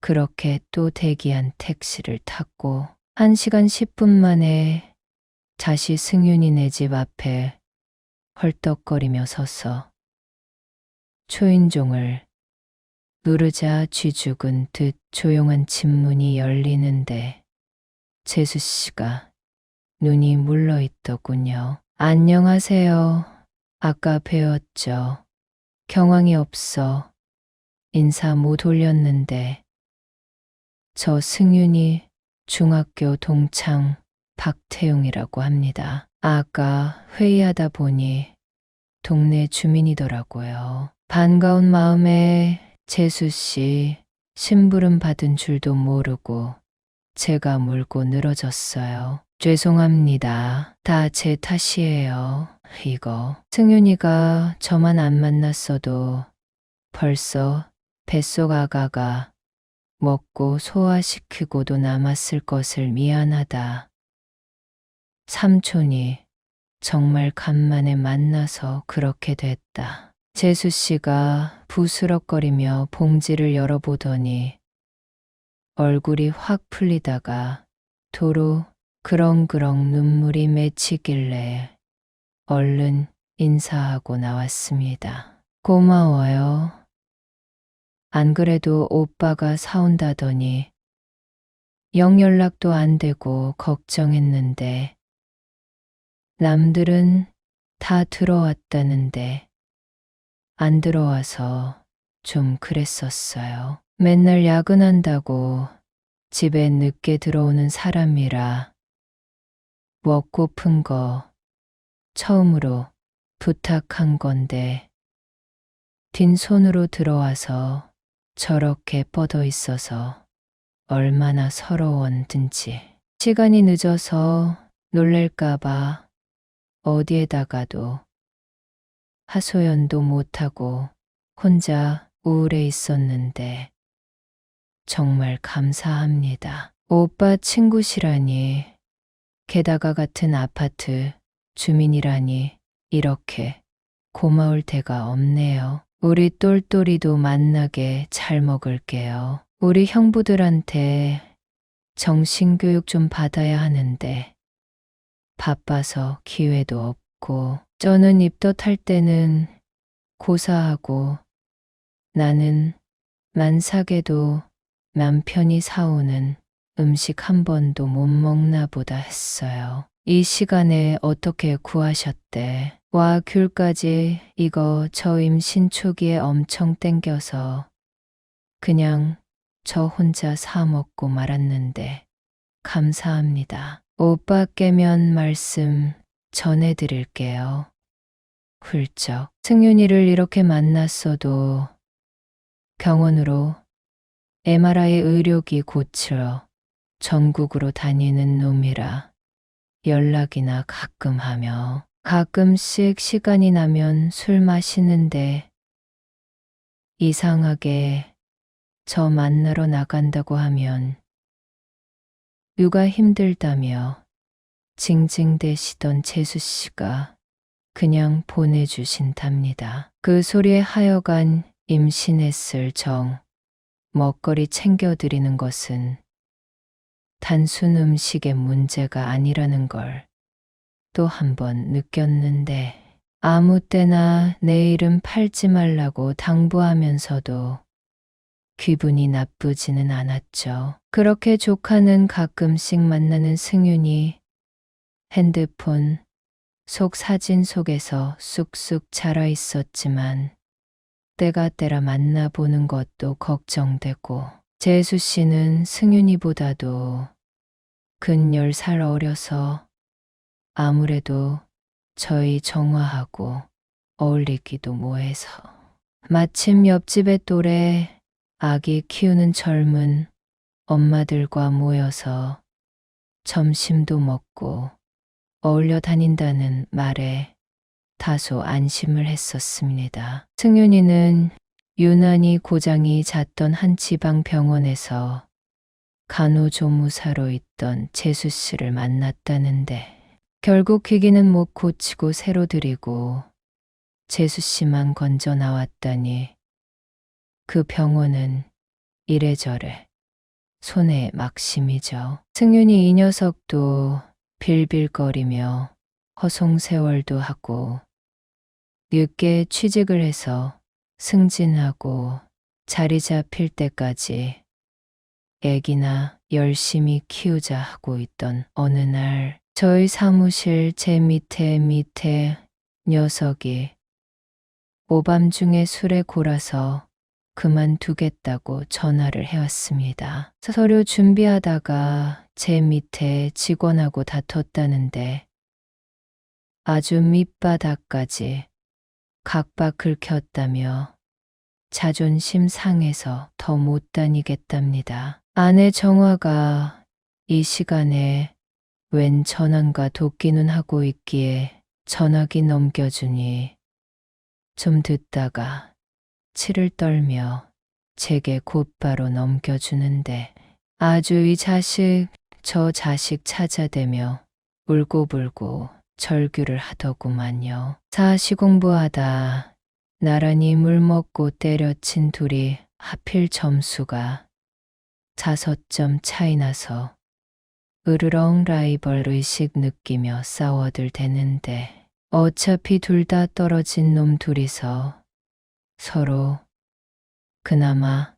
그렇게 또 대기한 택시를 탔고 1시간 10분 만에 다시 승윤이네 집 앞에 헐떡거리며 서서 초인종을 누르자 쥐죽은 듯 조용한 집 문이 열리는데 재수 씨가 눈이 물러있더군요. 안녕하세요. 아까 뵈었죠. 경황이 없어 인사 못 올렸는데 저 승윤이 중학교 동창 박태용이라고 합니다. 아까 회의하다 보니 동네 주민이더라고요. 반가운 마음에 재수 씨 심부름 받은 줄도 모르고 제가 물고 늘어졌어요. 죄송합니다. 다 제 탓이에요. 이거 승윤이가 저만 안 만났어도 벌써 뱃속 아가가 먹고 소화시키고도 남았을 것을 미안하다. 삼촌이 정말 간만에 만나서 그렇게 됐다. 재수 씨가 부스럭거리며 봉지를 열어보더니 얼굴이 확 풀리다가 도로 그렁그렁 눈물이 맺히길래 얼른 인사하고 나왔습니다. 고마워요. 안 그래도 오빠가 사온다더니 영 연락도 안 되고 걱정했는데 남들은 다 들어왔다는데 안 들어와서 좀 그랬었어요. 맨날 야근한다고 집에 늦게 들어오는 사람이라 먹고픈 거 처음으로 부탁한 건데 빈손으로 들어와서 저렇게 뻗어 있어서 얼마나 서러웠든지. 시간이 늦어서 놀랄까봐 어디에다가도 하소연도 못하고 혼자 우울해 있었는데 정말 감사합니다. 오빠 친구시라니, 게다가 같은 아파트 주민이라니 이렇게 고마울 때가 없네요. 우리 똘똘이도 만나게 잘 먹을게요. 우리 형부들한테 정신교육 좀 받아야 하는데 바빠서 기회도 없고 저는 입덧할 때는 고사하고 나는 만삭에도 남편이 사오는 음식 한 번도 못 먹나 보다 했어요. 이 시간에 어떻게 구하셨대? 와 귤까지 이거 저 임신 초기에 엄청 땡겨서 그냥 저 혼자 사 먹고 말았는데 감사합니다. 오빠 깨면 말씀 전해드릴게요. 훌쩍 승윤이를 이렇게 만났어도 병원으로 MRI 의료기 고치러 전국으로 다니는 놈이라 연락이나 가끔 하며 가끔씩 시간이 나면 술 마시는데 이상하게 저 만나러 나간다고 하면 육아 힘들다며 징징대시던 재수 씨가 그냥 보내주신답니다. 그 소리에 하여간 임신했을 정 먹거리 챙겨드리는 것은 단순 음식의 문제가 아니라는 걸 또 한 번 느꼈는데 아무 때나 내 이름 팔지 말라고 당부하면서도 기분이 나쁘지는 않았죠. 그렇게 조카는 가끔씩 만나는 승윤이 핸드폰 속 사진 속에서 쑥쑥 자라 있었지만 때가 때라 만나보는 것도 걱정되고 재수 씨는 승윤이보다도 근 10살 어려서 아무래도 저희 정화하고 어울리기도 뭐해서 마침 옆집의 또래 아기 키우는 젊은 엄마들과 모여서 점심도 먹고 어울려 다닌다는 말에 다소 안심을 했었습니다. 승윤이는 유난히 고장이 잦던 한 지방 병원에서 간호조무사로 있던 재수 씨를 만났다는데 결국 기기는 못 고치고 새로 들이고 재수 씨만 건져 나왔다니 그 병원은 이래저래 손해 막심이죠. 승윤이 이 녀석도 빌빌거리며 허송세월도 하고 늦게 취직을 해서 승진하고 자리 잡힐 때까지 애기나 열심히 키우자 하고 있던 어느 날 저희 사무실 제 밑에 녀석이 오밤중에 술에 골아서 그만두겠다고 전화를 해왔습니다. 서류 준비하다가 제 밑에 직원하고 다퉜다는데 아주 밑바닥까지 각박 긁혔다며 자존심 상해서 더 못 다니겠답니다. 아내 정화가 이 시간에 웬 전환과 도끼는 하고 있기에 전화기 넘겨주니 좀 듣다가 치를 떨며 제게 곧바로 넘겨주는데 아주 이 자식 저 자식 찾아대며 울고불고 절규를 하더구만요. 사시 공부하다 나란히 물 먹고 때려친 둘이 하필 점수가 5점 차이 나서 으르렁 라이벌 의식 느끼며 싸워들 대는데 어차피 둘 다 떨어진 놈 둘이서 서로 그나마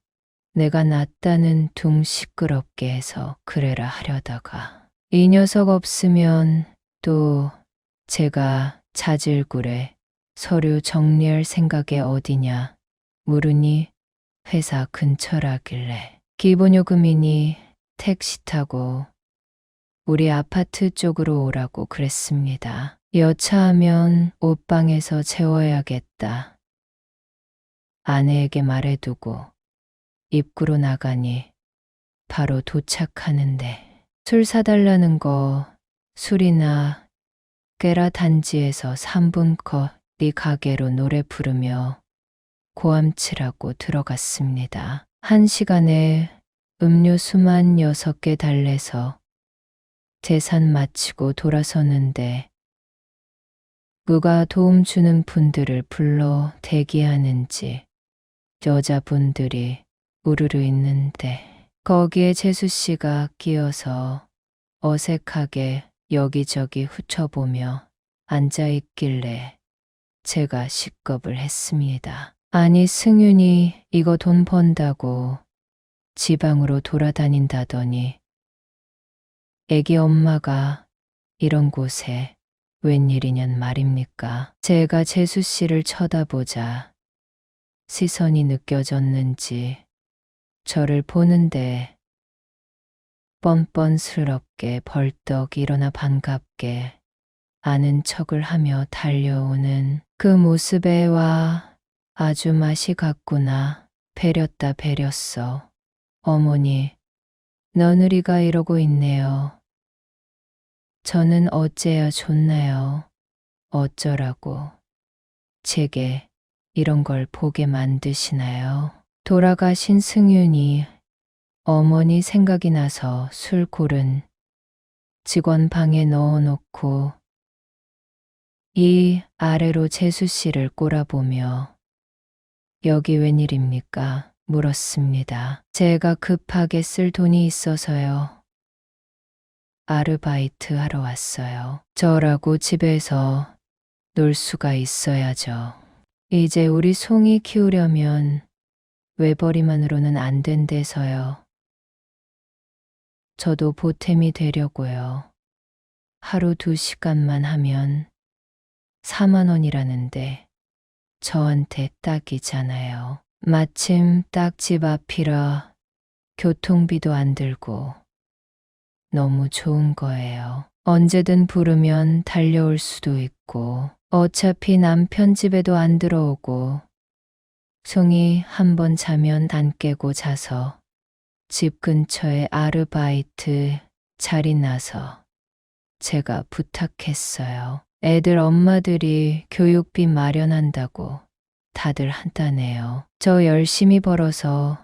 내가 낫다는 둥 시끄럽게 해서 그래라 하려다가 이 녀석 없으면 또 제가 자질구레 서류 정리할 생각에 어디냐 물으니 회사 근처라길래 기본요금이니 택시 타고 우리 아파트 쪽으로 오라고 그랬습니다. 여차하면 옷방에서 재워야겠다. 아내에게 말해두고 입구로 나가니 바로 도착하는데 술 사달라는 거 술이나 깨라 단지에서 3분컷 네 가게로 노래 부르며 고함치라고 들어갔습니다. 1시간에 음료수만 6개 달래서 계산 마치고 돌아서는데 누가 도움 주는 분들을 불러 대기하는지 여자분들이 우르르 있는데 거기에 재수 씨가 끼어서 어색하게 여기저기 훑어보며 앉아 있길래 제가 식겁을 했습니다. 아니, 승윤이 이거 돈 번다고 지방으로 돌아다닌다더니 애기 엄마가 이런 곳에 웬일이냔 말입니까? 제가 재수 씨를 쳐다보자 시선이 느껴졌는지 저를 보는데 뻔뻔스럽게 벌떡 일어나 반갑게 아는 척을 하며 달려오는 그 모습에 와 아주 맛이 갔구나. 배렸다 배렸어. 어머니, 며느리가 이러고 있네요. 저는 어째야 좋나요? 어쩌라고 제게 이런 걸 보게 만드시나요? 돌아가신 승윤이 어머니 생각이 나서 술골은 직원 방에 넣어놓고 이 아래로 재수 씨를 꼬라보며 여기 웬일입니까? 물었습니다. 제가 급하게 쓸 돈이 있어서요. 아르바이트 하러 왔어요. 저라고 집에서 놀 수가 있어야죠. 이제 우리 송이 키우려면 외벌이만으로는 안 된대서요. 저도 보탬이 되려고요. 하루 2시간만 하면 4만 원이라는데 저한테 딱이잖아요. 마침 딱 집 앞이라 교통비도 안 들고 너무 좋은 거예요. 언제든 부르면 달려올 수도 있고 어차피 남편 집에도 안 들어오고 송이 한 번 자면 안 깨고 자서 집 근처에 아르바이트 자리 나서 제가 부탁했어요. 애들 엄마들이 교육비 마련한다고 다들 한다네요. 저 열심히 벌어서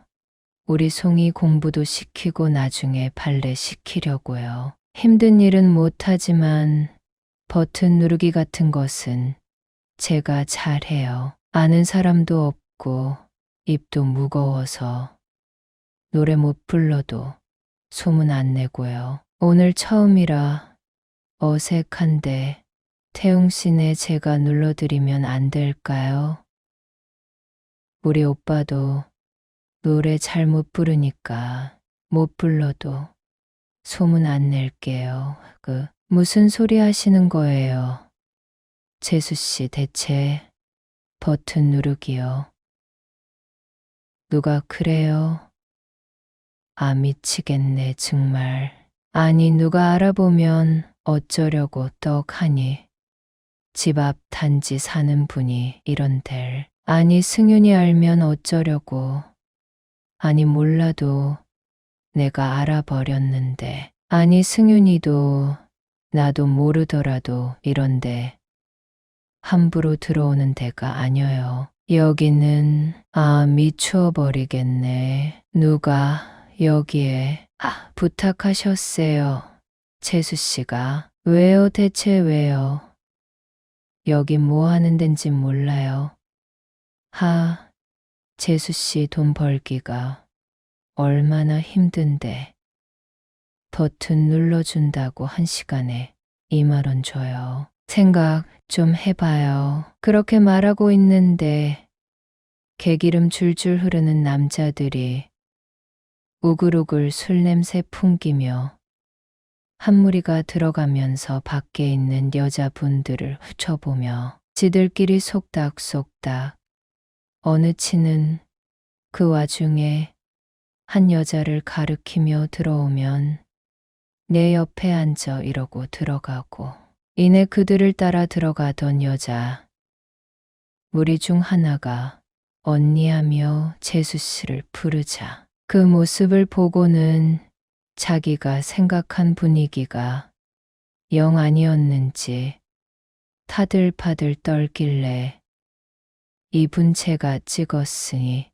우리 송이 공부도 시키고 나중에 발레 시키려고요. 힘든 일은 못하지만 버튼 누르기 같은 것은 제가 잘해요. 아는 사람도 없고 입도 무거워서 노래 못 불러도 소문 안 내고요. 오늘 처음이라 어색한데 태웅 씨네 제가 눌러드리면 안 될까요? 우리 오빠도 노래 잘 못 부르니까 못 불러도 소문 안 낼게요. 무슨 소리 하시는 거예요? 재수 씨 대체 버튼 누르기요. 누가 그래요? 아, 미치겠네 정말. 아니, 누가 알아보면 어쩌려고 떡하니. 집 앞 단지 사는 분이 이런델. 아니, 승윤이 알면 어쩌려고. 아니, 몰라도 내가 알아버렸는데. 아니, 승윤이도 나도 모르더라도 이런데 함부로 들어오는 데가 아니어요. 여기는 미쳐버리겠네. 누가 여기에 부탁하셨어요. 재수 씨가. 왜요? 대체 왜요? 여기 뭐 하는 덴지 몰라요. 재수 씨 돈 벌기가 얼마나 힘든데 버튼 눌러준다고 1시간에 2만 원 줘요. 생각 좀 해봐요. 그렇게 말하고 있는데 개기름 줄줄 흐르는 남자들이 우글우글 술 냄새 풍기며 한 무리가 들어가면서 밖에 있는 여자분들을 훑어보며 지들끼리 속닥속닥 어느 치는 그 와중에 한 여자를 가리키며 들어오면 내 옆에 앉아 이러고 들어가고 이내 그들을 따라 들어가던 여자 무리 중 하나가 언니하며 재수 씨를 부르자 그 모습을 보고는 자기가 생각한 분위기가 영 아니었는지 타들파들 떨길래 이분 제가 찍었으니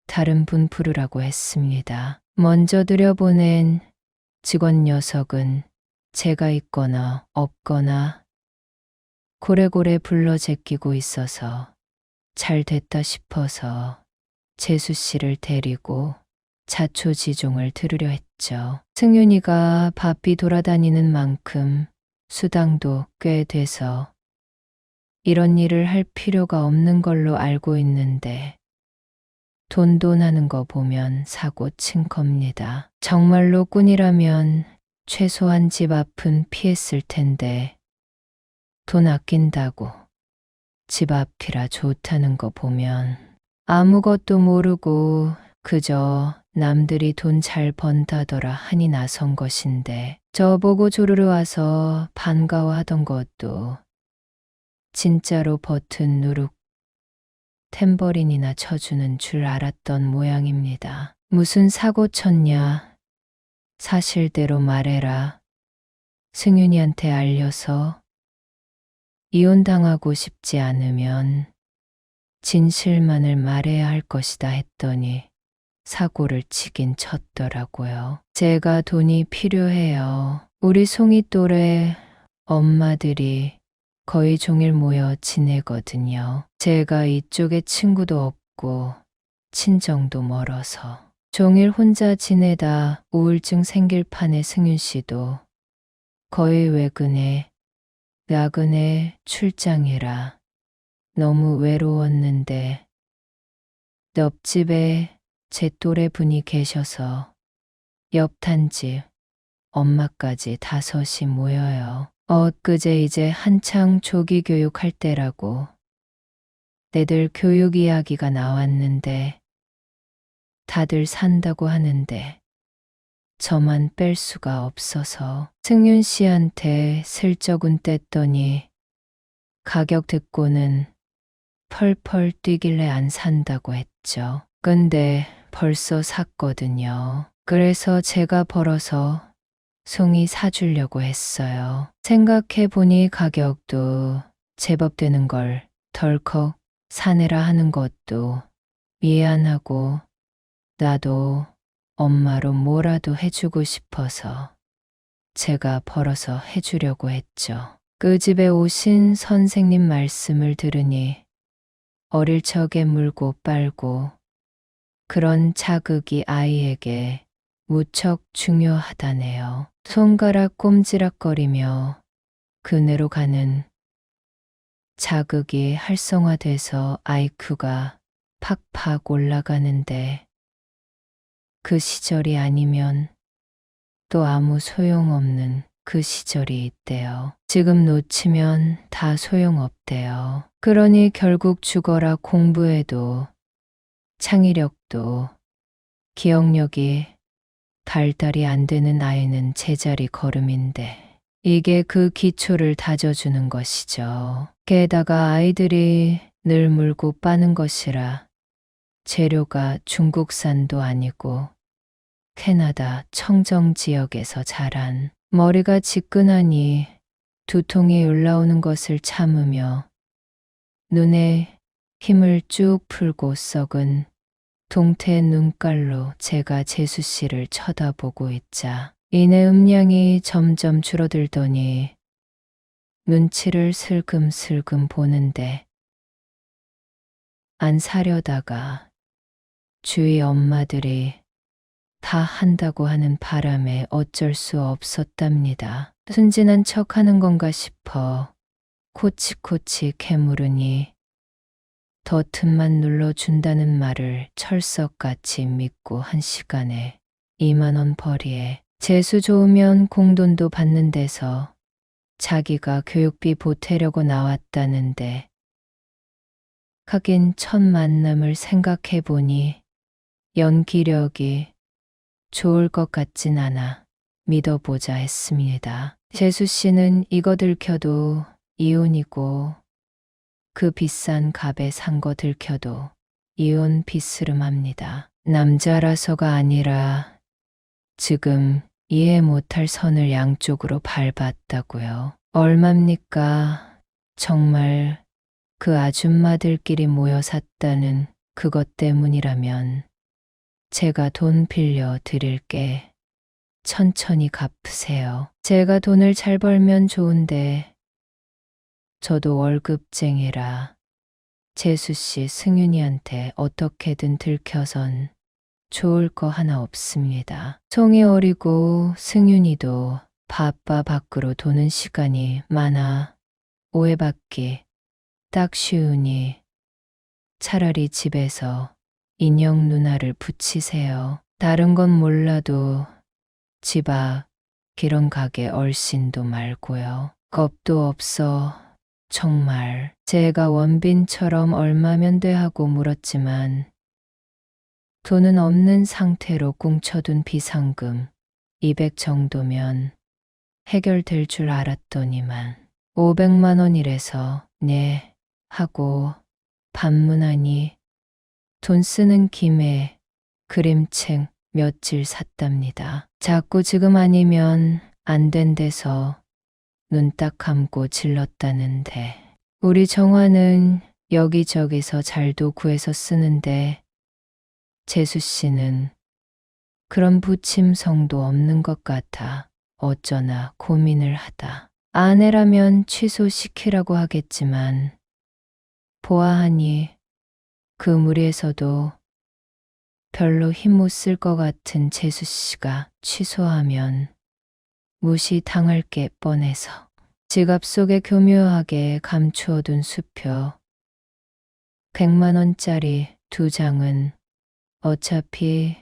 다른 분 부르라고 했습니다. 먼저 들여보낸 직원 녀석은 제가 있거나 없거나 고래고래 불러 제끼고 있어서 잘 됐다 싶어서 재수 씨를 데리고 자초지종을 들으려 했죠. 승윤이가 바삐 돌아다니는 만큼 수당도 꽤 돼서 이런 일을 할 필요가 없는 걸로 알고 있는데 돈하는 거 보면 사고 친 겁니다. 정말로 꾼이라면 최소한 집 앞은 피했을 텐데 돈 아낀다고 집 앞이라 좋다는 거 보면 아무것도 모르고 그저 남들이 돈 잘 번다더라 하니 나선 것인데 저보고 조르르 와서 반가워하던 것도 진짜로 버튼 누룩 탬버린이나 쳐주는 줄 알았던 모양입니다. 무슨 사고 쳤냐? 사실대로 말해라. 승윤이한테 알려서 이혼당하고 싶지 않으면 진실만을 말해야 할 것이다 했더니 사고를 치긴 쳤더라고요. 제가 돈이 필요해요. 우리 송이 또래 엄마들이 거의 종일 모여 지내거든요. 제가 이쪽에 친구도 없고 친정도 멀어서 종일 혼자 지내다 우울증 생길 판에 승윤 씨도 거의 외근에 야근에 출장이라 너무 외로웠는데 옆집에 제 또래 분이 계셔서 옆 단집 엄마까지 5이 모여요. 엊그제 이제 한창 조기 교육할 때라고 애들 교육 이야기가 나왔는데 다들 산다고 하는데 저만 뺄 수가 없어서 승윤 씨한테 슬쩍은 뗐더니 가격 듣고는 펄펄 뛰길래 안 산다고 했죠. 근데 벌써 샀거든요. 그래서 제가 벌어서 송이 사주려고 했어요. 생각해보니 가격도 제법 되는 걸 덜컥 사내라 하는 것도 미안하고 나도 엄마로 뭐라도 해주고 싶어서 제가 벌어서 해주려고 했죠. 그 집에 오신 선생님 말씀을 들으니 어릴 적에 물고 빨고 그런 자극이 아이에게 무척 중요하다네요. 손가락 꼼지락거리며 그네로 가는 자극이 활성화돼서 IQ가 팍팍 올라가는데 그 시절이 아니면 또 아무 소용없는 그 시절이 있대요. 지금 놓치면 다 소용없대요. 그러니 결국 죽어라 공부해도 창의력도 기억력이 발달이 안 되는 아이는 제자리 걸음인데 이게 그 기초를 다져주는 것이죠. 게다가 아이들이 늘 물고 빠는 것이라 재료가 중국산도 아니고 캐나다 청정 지역에서 자란 머리가 지끈하니 두통이 올라오는 것을 참으며 눈에 힘을 쭉 풀고 썩은 동태 눈깔로 제가 재수 씨를 쳐다보고 있자 이내 음량이 점점 줄어들더니 눈치를 슬금슬금 보는데 안 사려다가 주위 엄마들이 다 한다고 하는 바람에 어쩔 수 없었답니다. 순진한 척 하는 건가 싶어 코치코치 캐물으니 버튼만 눌러준다는 말을 철석같이 믿고 1시간에 2만 원 벌이에 재수 좋으면 공돈도 받는 데서 자기가 교육비 보태려고 나왔다는데 하긴 첫 만남을 생각해보니 연기력이 좋을 것 같진 않아 믿어보자 했습니다. 재수 씨는 이거 들켜도 이혼이고 그 비싼 값에 산 거 들켜도 이혼 비스름합니다. 남자라서가 아니라 지금 이해 못할 선을 양쪽으로 밟았다고요. 얼마입니까? 정말 그 아줌마들끼리 모여 샀다는 그것 때문이라면 제가 돈 빌려 드릴게. 천천히 갚으세요. 제가 돈을 잘 벌면 좋은데 저도 월급쟁이라 재수 씨 승윤이한테 어떻게든 들켜선 좋을 거 하나 없습니다. 송이 어리고 승윤이도 바빠 밖으로 도는 시간이 많아 오해받기 딱 쉬우니 차라리 집에서 인형 누나를 붙이세요. 다른 건 몰라도 집 앞 기런 가게 얼씬도 말고요. 겁도 없어. 정말 제가 원빈처럼 얼마면 돼 하고 물었지만 돈은 없는 상태로 꿍쳐둔 비상금 200 정도면 해결될 줄 알았더니만 500만 원이래서 네 하고 반문하니 돈 쓰는 김에 그림책 며칠 샀답니다. 자꾸 지금 아니면 안 된대서 눈 딱 감고 질렀다는데 우리 정화는 여기저기서 잘도 구해서 쓰는데 재수 씨는 그런 부침성도 없는 것 같아 어쩌나 고민을 하다. 아내라면 취소시키라고 하겠지만 보아하니 그 무리에서도 별로 힘 못 쓸 것 같은 재수 씨가 취소하면 무시당할 게 뻔해서 지갑 속에 교묘하게 감추어둔 수표 100만 원짜리 2장은 어차피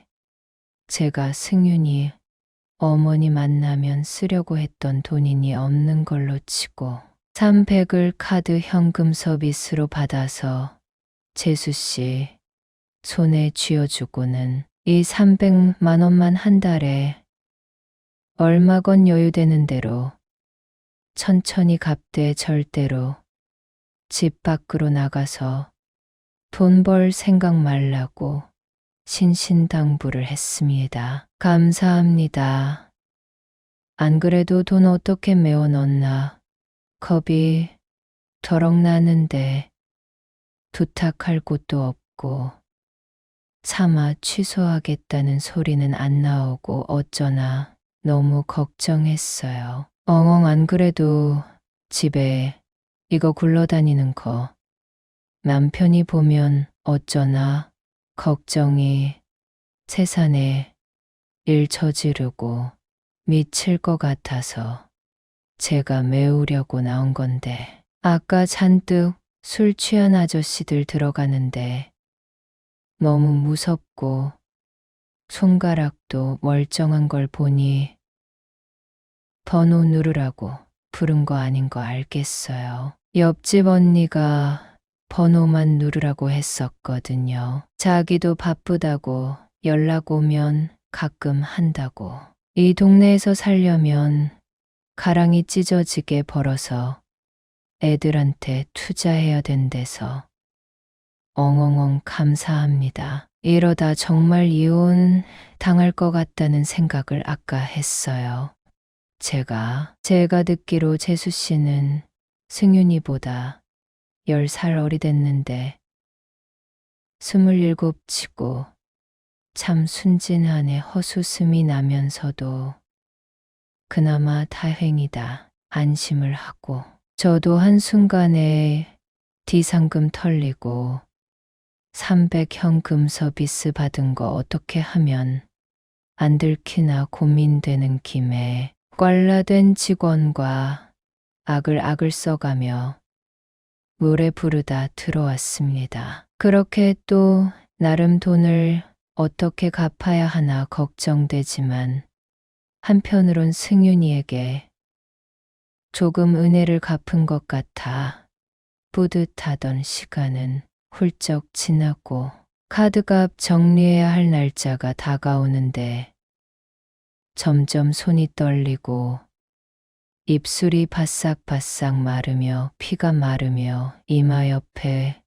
제가 승윤이 어머니 만나면 쓰려고 했던 돈이니 없는 걸로 치고 300을 카드 현금 서비스로 받아서 재수 씨 손에 쥐어주고는 이 300만 원만 한 달에 얼마건 여유되는 대로 천천히 갚되 절대로 집 밖으로 나가서 돈 벌 생각 말라고 신신당부를 했습니다. 감사합니다. 안 그래도 돈 어떻게 메워 넣나 겁이 더럭 나는데 부탁할 곳도 없고 차마 취소하겠다는 소리는 안 나오고 어쩌나 너무 걱정했어요. 엉엉 안 그래도 집에 이거 굴러다니는 거 남편이 보면 어쩌나 걱정이 세상에 일 저지르고 미칠 것 같아서 제가 메우려고 나온 건데 아까 잔뜩 술 취한 아저씨들 들어가는데 너무 무섭고 손가락도 멀쩡한 걸 보니 번호 누르라고 부른 거 아닌 거 알겠어요. 옆집 언니가 번호만 누르라고 했었거든요. 자기도 바쁘다고 연락 오면 가끔 한다고. 이 동네에서 살려면 가랑이 찢어지게 벌어서 애들한테 투자해야 된대서 엉엉엉 감사합니다. 이러다 정말 이혼 당할 것 같다는 생각을 아까 했어요. 제가 듣기로 재수 씨는 승윤이보다 10살 어리댔는데 27 치고 참 순진하네 헛웃음이 나면서도 그나마 다행이다 안심을 하고 저도 한순간에 디상금 털리고 300 현금 서비스 받은 거 어떻게 하면 안 들키나 고민되는 김에 꽐라된 직원과 악을 써가며 노래 부르다 들어왔습니다. 그렇게 또 나름 돈을 어떻게 갚아야 하나 걱정되지만 한편으론 승윤이에게 조금 은혜를 갚은 것 같아 뿌듯하던 시간은 훌쩍 지나고 카드값 정리해야 할 날짜가 다가오는데 점점 손이 떨리고 입술이 바싹바싹 마르며 피가 마르며 이마 옆에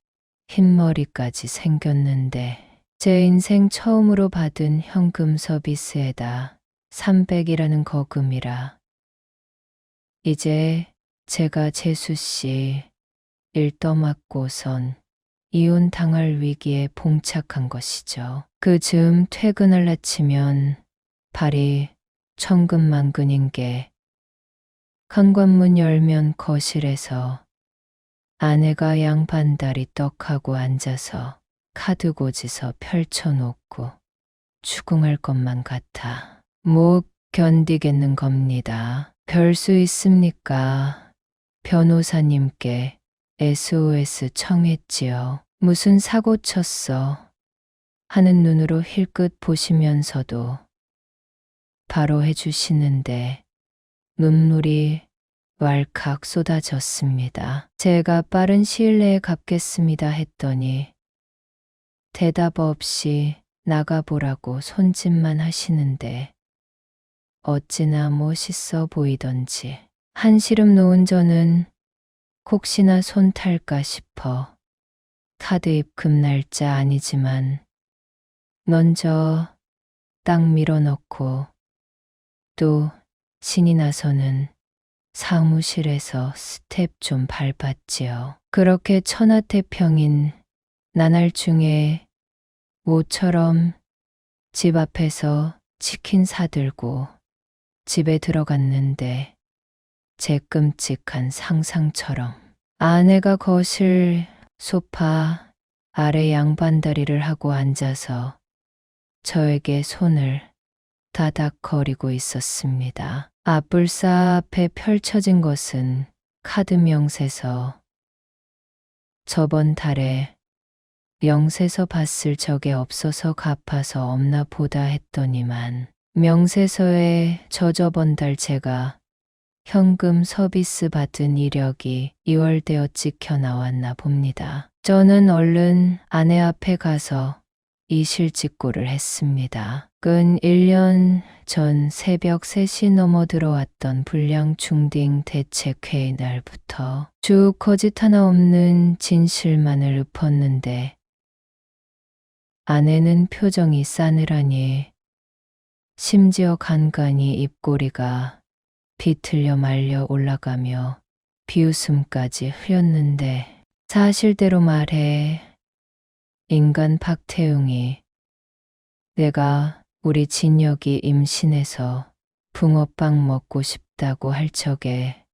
흰머리까지 생겼는데 제 인생 처음으로 받은 현금 서비스에다 300이라는 거금이라 이제 제가 재수 씨 일 떠맡고선 이혼 당할 위기에 봉착한 것이죠. 그 즈음 퇴근을 마치면 발이 천근만근인 게 현관문 열면 거실에서 아내가 양반다리 떡하고 앉아서 카드 고지서 펼쳐놓고 추궁할 것만 같아. 못 견디겠는 겁니다. 별 수 있습니까? 변호사님께 SOS 청했지요. 무슨 사고 쳤어? 하는 눈으로 힐끗 보시면서도 바로 해주시는데 눈물이 왈칵 쏟아졌습니다. 제가 빠른 시일 내에 갚겠습니다 했더니 대답 없이 나가보라고 손짓만 하시는데 어찌나 멋있어 보이던지 한시름 놓은 저는 혹시나 손 탈까 싶어 카드 입금 날짜 아니지만 먼저 딱 밀어넣고 또 신이 나서는 사무실에서 스텝 좀 밟았지요. 그렇게 천하태평인 나날 중에 모처럼 집 앞에서 치킨 사들고 집에 들어갔는데 제 끔찍한 상상처럼 아내가 거실 소파 아래 양반다리를 하고 앉아서 저에게 손을 다닥거리고 있었습니다. 앞불사 앞에 펼쳐진 것은 카드 명세서. 저번 달에 명세서 봤을 적에 없어서 갚아서 없나 보다 했더니만 명세서에 저저번 달 제가 현금 서비스 받은 이력이 2월되어 찍혀 나왔나 봅니다. 저는 얼른 아내 앞에 가서 이 실직고를 했습니다. 근 1년 전 새벽 3시 넘어 들어왔던 불량 중딩 대책회의 날부터 쭉 거짓 하나 없는 진실만을 읊었는데 아내는 표정이 싸늘하니 심지어 간간히 입꼬리가 비틀려 말려 올라가며 비웃음까지 흐렸는데 사실대로 말해 인간 박태웅이 내가 우리 진혁이 임신해서 붕어빵 먹고 싶다고 할 적에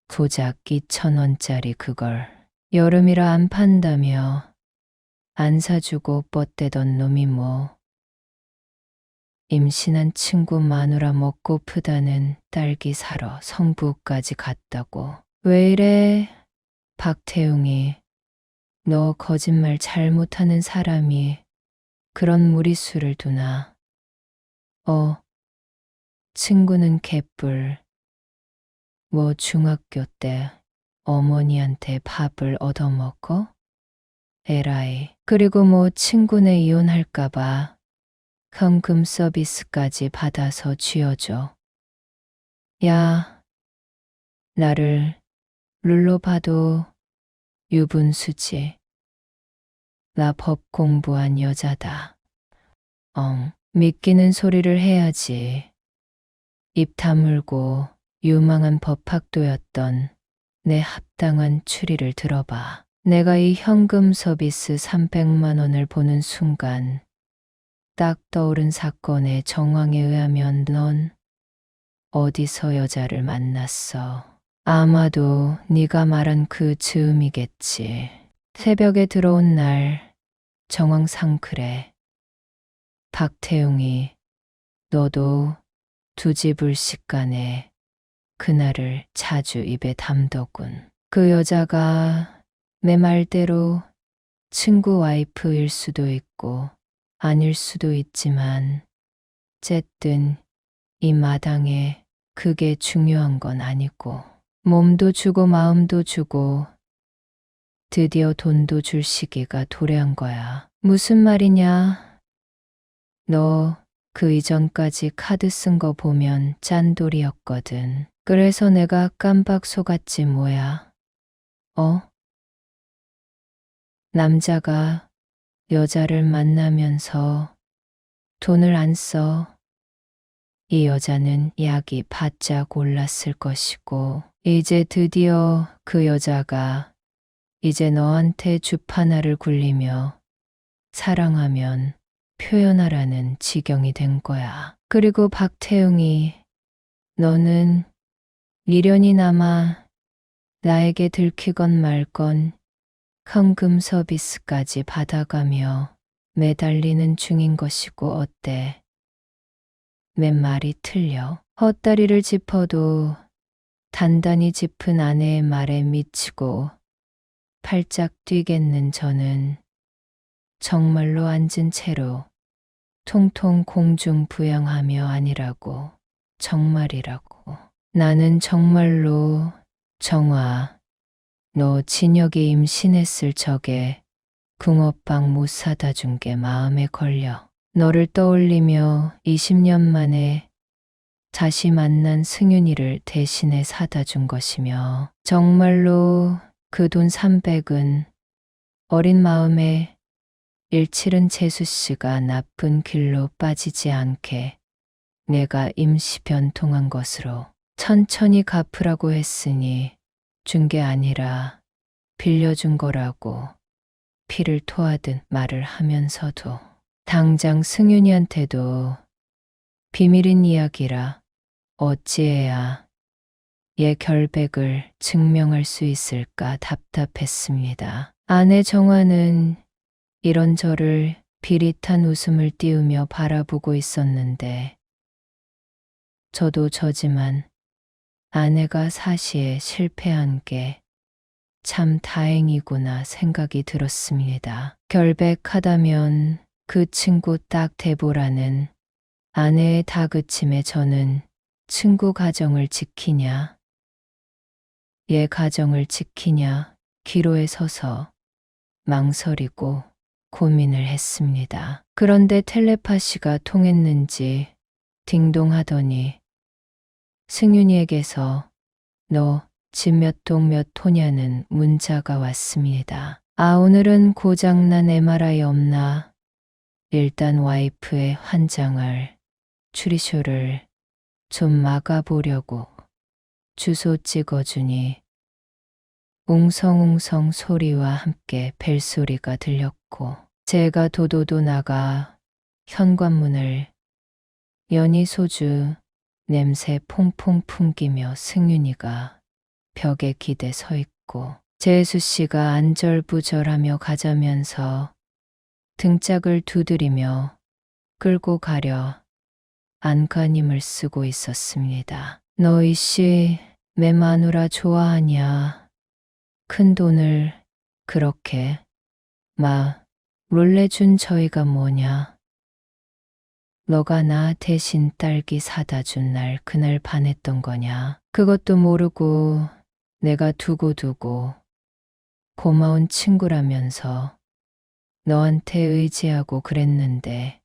고작 2,000원짜리 그걸 여름이라 안 판다며 안 사주고 뻗대던 놈이 뭐 임신한 친구 마누라 먹고프다는 딸기 사러 성부까지 갔다고. 왜 이래? 박태웅이 너 거짓말 잘못하는 사람이 그런 무리수를 두나. 친구는 개뿔. 뭐 중학교 때 어머니한테 밥을 얻어먹어? 에라이. 그리고 뭐 친구네 이혼할까봐 현금 서비스까지 받아서 쥐어줘. 야, 나를 룰로 봐도 유분수지. 나 법 공부한 여자다. 믿기는 소리를 해야지. 입 다물고 유망한 법학도였던 내 합당한 추리를 들어봐. 내가 이 현금 서비스 300만 원을 보는 순간 딱 떠오른 사건의 정황에 의하면 넌 어디서 여자를 만났어? 아마도 네가 말한 그 즈음이겠지. 새벽에 들어온 날 정황상 그래. 박태웅이 너도 두지불식간에 그날을 자주 입에 담더군. 그 여자가 내 말대로 친구 와이프일 수도 있고 아닐 수도 있지만 쨌든 이 마당에 그게 중요한 건 아니고 몸도 주고 마음도 주고 드디어 돈도 줄 시기가 도래한 거야. 무슨 말이냐? 너 그 이전까지 카드 쓴 거 보면 짠돌이였거든. 그래서 내가 깜빡 속았지 뭐야. 남자가 여자를 만나면서 돈을 안 써. 이 여자는 약이 바짝 올랐을 것이고 이제 드디어 그 여자가 이제 너한테 주파나를 굴리며 사랑하면 표현하라는 지경이 된 거야. 그리고 박태웅이 너는 미련이 남아 나에게 들키건 말건 현금 서비스까지 받아가며 매달리는 중인 것이고 어때? 내 말이 틀려. 헛다리를 짚어도 단단히 짚은 아내의 말에 미치고 팔짝 뛰겠는 저는 정말로 앉은 채로 통통 공중 부양하며 아니라고, 정말이라고. 나는 정말로 정화, 너 진혁이 임신했을 적에 붕어빵 못 사다 준 게 마음에 걸려. 너를 떠올리며 20년 만에 다시 만난 승윤이를 대신에 사다 준 것이며 정말로 그 돈 300은 어린 마음에 일칠은 재수 씨가 나쁜 길로 빠지지 않게 내가 임시 변통한 것으로 천천히 갚으라고 했으니 준 게 아니라 빌려준 거라고 피를 토하듯 말을 하면서도 당장 승윤이한테도 비밀인 이야기라 어찌해야 얘 결백을 증명할 수 있을까 답답했습니다. 아내 정화는 이런 저를 비릿한 웃음을 띄우며 바라보고 있었는데 저도 저지만 아내가 사시에 실패한 게 참 다행이구나 생각이 들었습니다. 결백하다면 그 친구 딱 대보라는 아내의 다그침에 저는 친구 가정을 지키냐, 얘 가정을 지키냐 기로에 서서 망설이고 고민을 했습니다. 그런데 텔레파시가 통했는지 딩동하더니 승윤이에게서 너 집 몇 동 몇 호냐는 문자가 왔습니다. 아, 오늘은 고장난 MRI 없나? 일단 와이프의 환장을 추리쇼를 좀 막아보려고 주소 찍어주니 웅성웅성 소리와 함께 벨소리가 들렸고 제가 도도도 나가 현관문을 여니 소주 냄새 퐁퐁 풍기며 승윤이가 벽에 기대 서 있고 재수 씨가 안절부절하며 가자면서 등짝을 두드리며 끌고 가려 안간힘을 쓰고 있었습니다. 너 이씨 내 마누라 좋아하냐? 큰 돈을 그렇게 몰래 준 저희가 뭐냐? 너가 나 대신 딸기 사다 준 날 그날 반했던 거냐? 그것도 모르고 내가 두고두고 고마운 친구라면서 너한테 의지하고 그랬는데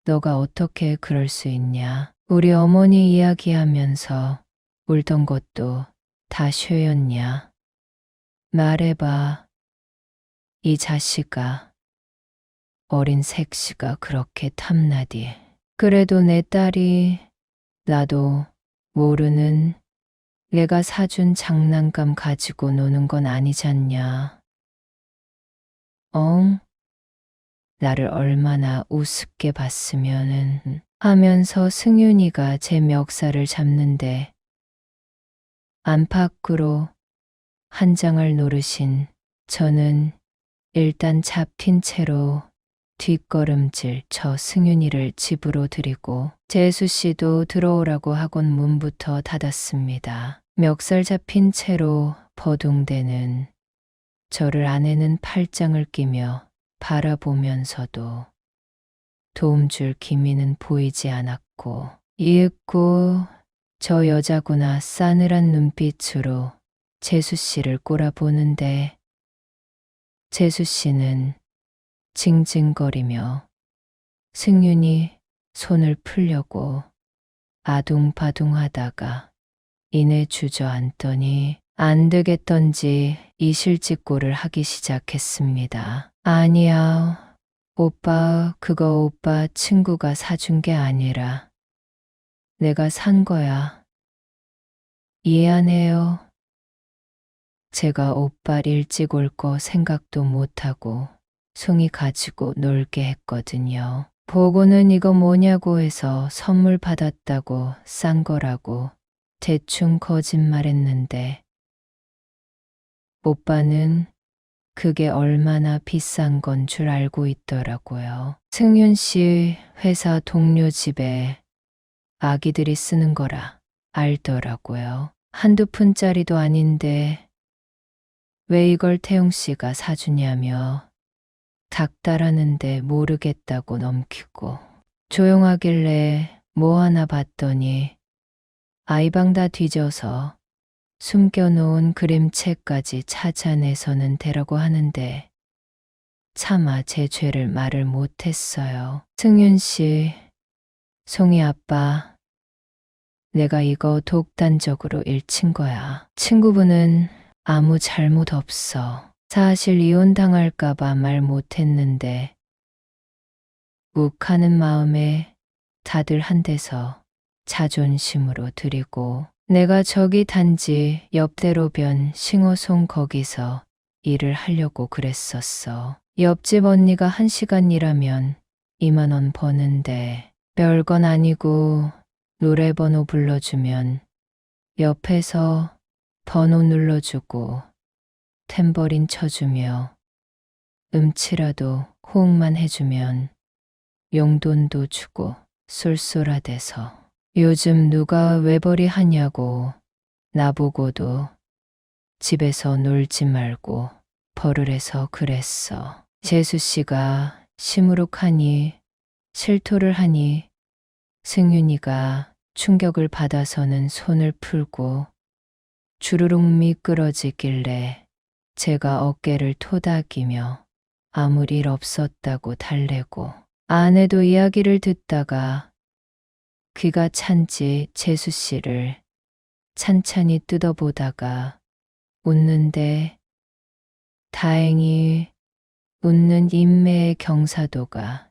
너가 어떻게 그럴 수 있냐? 우리 어머니 이야기하면서 울던 것도 다 쇼였냐? 말해봐. 이 자식아. 어린 색시가 그렇게 탐나디. 그래도 내 딸이 나도 모르는 내가 사준 장난감 가지고 노는 건 아니잖냐. 엉? 나를 얼마나 우습게 봤으면은 하면서 승윤이가 제 멱살을 잡는데 안팎으로 한 장을 노르신 저는 일단 잡힌 채로 뒷걸음질 쳐 승윤이를 집으로 들이고 재수 씨도 들어오라고 학원 문부터 닫았습니다. 멱살 잡힌 채로 버둥대는 저를 아내는 팔짱을 끼며 바라보면서도 도움줄 기미는 보이지 않았고 이윽고 저 여자구나 싸늘한 눈빛으로 재수 씨를 꼬라보는데 재수 씨는 징징거리며 승윤이 손을 풀려고 아둥바둥하다가 이내 주저앉더니 안 되겠던지 이실직고를 하기 시작했습니다. 아니야, 오빠, 그거 오빠 친구가 사준 게 아니라 내가 산 거야. 이해 안 해요? 제가 오빠 일찍 올 거 생각도 못하고 송이 가지고 놀게 했거든요. 보고는 이거 뭐냐고 해서 선물 받았다고 싼 거라고 대충 거짓말했는데 오빠는 그게 얼마나 비싼 건 줄 알고 있더라고요. 승윤 씨 회사 동료 집에 아기들이 쓰는 거라 알더라고요. 한두 푼짜리도 아닌데 왜 이걸 태용 씨가 사주냐며 닥달하는데 모르겠다고 넘기고 조용하길래 뭐 하나 봤더니 아이방 다 뒤져서 숨겨놓은 그림책까지 찾아내서는 대라고 하는데 차마 제 죄를 말을 못했어요. 승윤 씨, 송이 아빠, 내가 이거 독단적으로 일친 거야. 친구분은 아무 잘못 없어. 사실 이혼당할까봐 말 못했는데 욱하는 마음에 다들 한 데서 자존심으로 드리고 내가 저기 단지 옆대로변 싱어송 거기서 일을 하려고 그랬었어. 옆집 언니가 1시간 일하면 2만 원 버는데 별건 아니고 노래 번호 불러주면 옆에서 번호 눌러주고 탬버린 쳐주며 음치라도 호응만 해주면 용돈도 주고 쏠쏠하대서 요즘 누가 외벌이 하냐고 나보고도 집에서 놀지 말고 벌을 해서 그랬어. 재수 씨가 시무룩하니 실토를 하니 승윤이가 충격을 받아서는 손을 풀고 주르륵 미끄러지길래 제가 어깨를 토닥이며 아무 일 없었다고 달래고 아내도 이야기를 듣다가 귀가 찬지 재수 씨를 찬찬히 뜯어보다가 웃는데 다행히 웃는 인매의 경사도가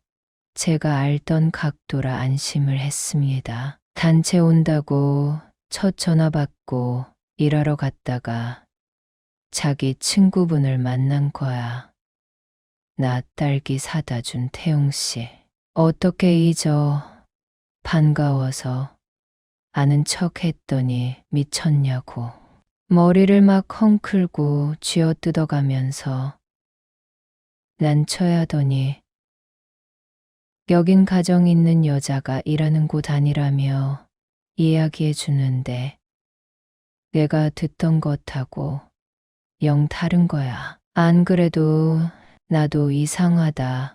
제가 알던 각도라 안심을 했습니다. 단체 온다고 첫 전화 받고 일하러 갔다가 자기 친구분을 만난 거야. 나 딸기 사다 준 태용 씨. 어떻게 잊어. 반가워서 아는 척 했더니 미쳤냐고. 머리를 막 헝클고 쥐어뜯어가면서 난처해 하더니 여긴 가정 있는 여자가 일하는 곳 아니라며 이야기해 주는데 내가 듣던 것하고 영 다른 거야. 안 그래도 나도 이상하다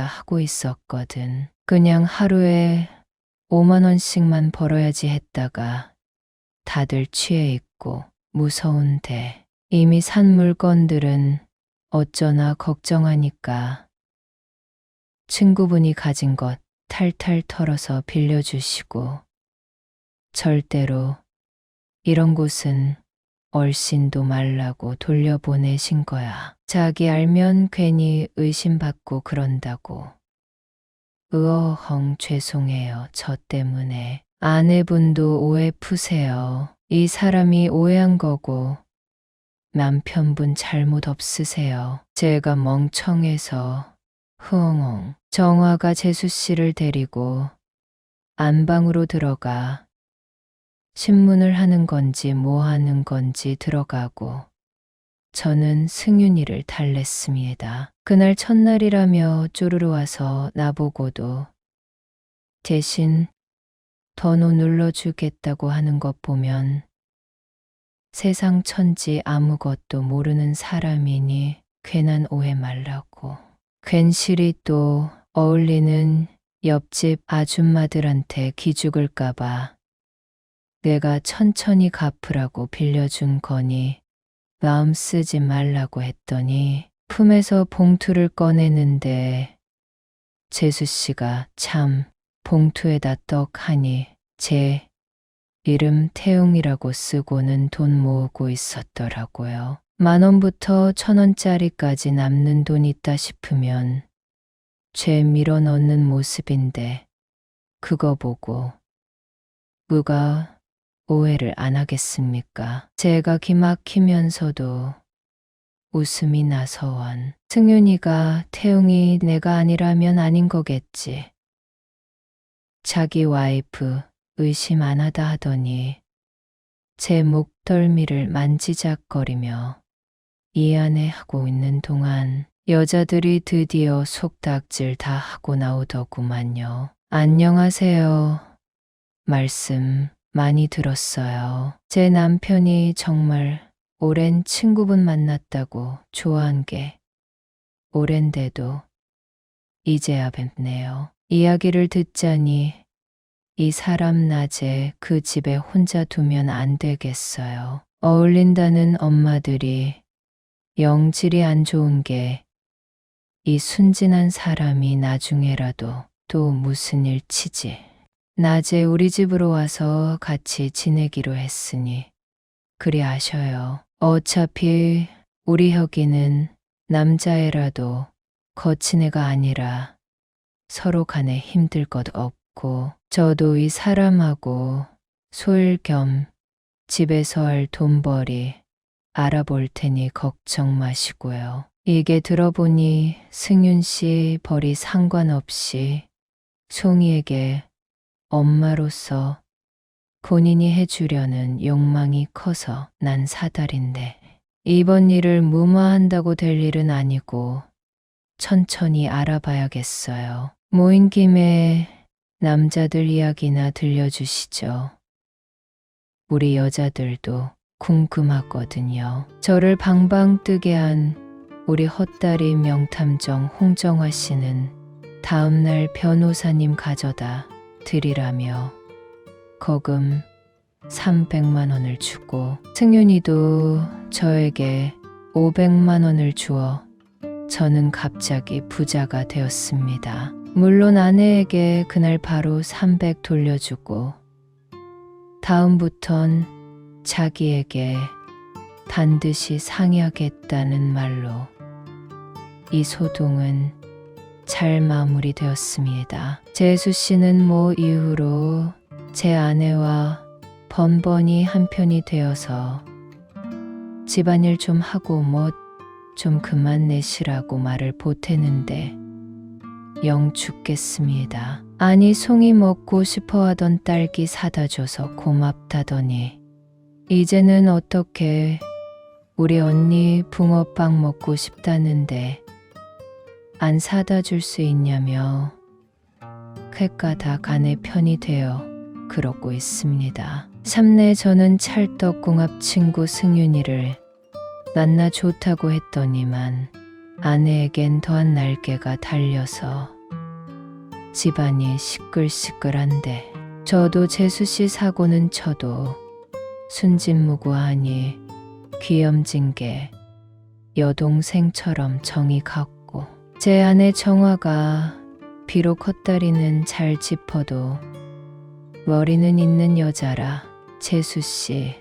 하고 있었거든. 그냥 하루에 5만 원씩만 벌어야지 했다가 다들 취해 있고 무서운데 이미 산 물건들은 어쩌나 걱정하니까 친구분이 가진 것 탈탈 털어서 빌려주시고 절대로 이런 곳은 얼씬도 말라고 돌려보내신 거야. 자기 알면 괜히 의심받고 그런다고. 으어헝 죄송해요. 저 때문에. 아내분도 오해 푸세요. 이 사람이 오해한 거고 남편분 잘못 없으세요. 제가 멍청해서 흐엉엉. 정화가 재수 씨를 데리고 안방으로 들어가 신문을 하는 건지 뭐 하는 건지 들어가고 저는 승윤이를 달랬습니다. 그날 첫날이라며 쪼르르 와서 나보고도 대신 번호 눌러주겠다고 하는 것 보면 세상 천지 아무것도 모르는 사람이니 괜한 오해 말라고. 괜시리 또 어울리는 옆집 아줌마들한테 기죽을까봐 내가 천천히 갚으라고 빌려준 거니 마음 쓰지 말라고 했더니 품에서 봉투를 꺼내는데 재수 씨가 참 봉투에다 떡하니 제 이름 태웅이라고 쓰고는 돈 모으고 있었더라고요. 10,000원부터 1,000원짜리까지 남는 돈 있다 싶으면 죄 밀어 넣는 모습인데 그거 보고 누가 오해를 안 하겠습니까? 제가 기막히면서도 웃음이 나서원. 승윤이가 태웅이 내가 아니라면 아닌 거겠지. 자기 와이프 의심 안 하다 하더니 제 목덜미를 만지작거리며 이안해하고 있는 동안 여자들이 드디어 속닥질 다 하고 나오더구만요. 안녕하세요. 말씀 많이 들었어요. 제 남편이 정말 오랜 친구분 만났다고 좋아한 게 오랜데도 이제야 뵙네요. 이야기를 듣자니 이 사람 낮에 그 집에 혼자 두면 안 되겠어요. 어울린다는 엄마들이 영질이 안 좋은 게 이 순진한 사람이 나중에라도 또 무슨 일치지. 낮에 우리 집으로 와서 같이 지내기로 했으니 그리 아셔요. 어차피 우리 혁이는 남자애라도 거친 애가 아니라 서로 간에 힘들 것 없고 저도 이 사람하고 소일 겸 집에서 할 돈벌이 알아볼 테니 걱정 마시고요. 이게 들어보니 승윤 씨 벌이 상관없이 송이에게 엄마로서 본인이 해주려는 욕망이 커서 난 사달인데 이번 일을 무마한다고 될 일은 아니고 천천히 알아봐야겠어요. 모인 김에 남자들 이야기나 들려주시죠. 우리 여자들도 궁금하거든요. 저를 방방 뜨게 한 우리 헛다리 명탐정 홍정화 씨는 다음날 변호사님 가져다 드리라며 거금 300만 원을 주고 승윤이도 저에게 500만 원을 주어 저는 갑자기 부자가 되었습니다. 물론 아내에게 그날 바로 300 돌려주고 다음부턴 자기에게 반드시 상의하겠다는 말로 이 소동은 잘 마무리되었습니다. 재수 씨는 뭐 이후로 제 아내와 번번이 한편이 되어서 집안일 좀 하고 뭐 좀 그만 내시라고 말을 보태는데 영 죽겠습니다. 아니 송이 먹고 싶어하던 딸기 사다 줘서 고맙다더니 이제는 어떻게 우리 언니 붕어빵 먹고 싶다는데 안 사다 줄 수 있냐며 쾌가다 간의 편이 되어 그러고 있습니다. 참내 저는 찰떡궁합 친구 승윤이를 만나 좋다고 했더니만 아내에겐 더한 날개가 달려서 집안이 시끌시끌한데 저도 재수씨 사고는 쳐도 순진무구하니 귀염진 게 여동생처럼 정이 갔고 제 아내 정화가 비록 헛다리는 잘 짚어도 머리는 있는 여자라 재수씨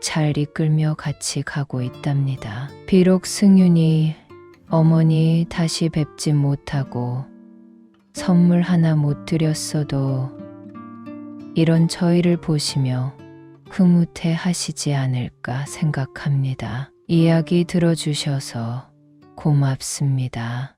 잘 이끌며 같이 가고 있답니다. 비록 승윤이 어머니 다시 뵙지 못하고 선물 하나 못 드렸어도 이런 저희를 보시며 흐뭇해 하시지 않을까 생각합니다. 이야기 들어주셔서 고맙습니다.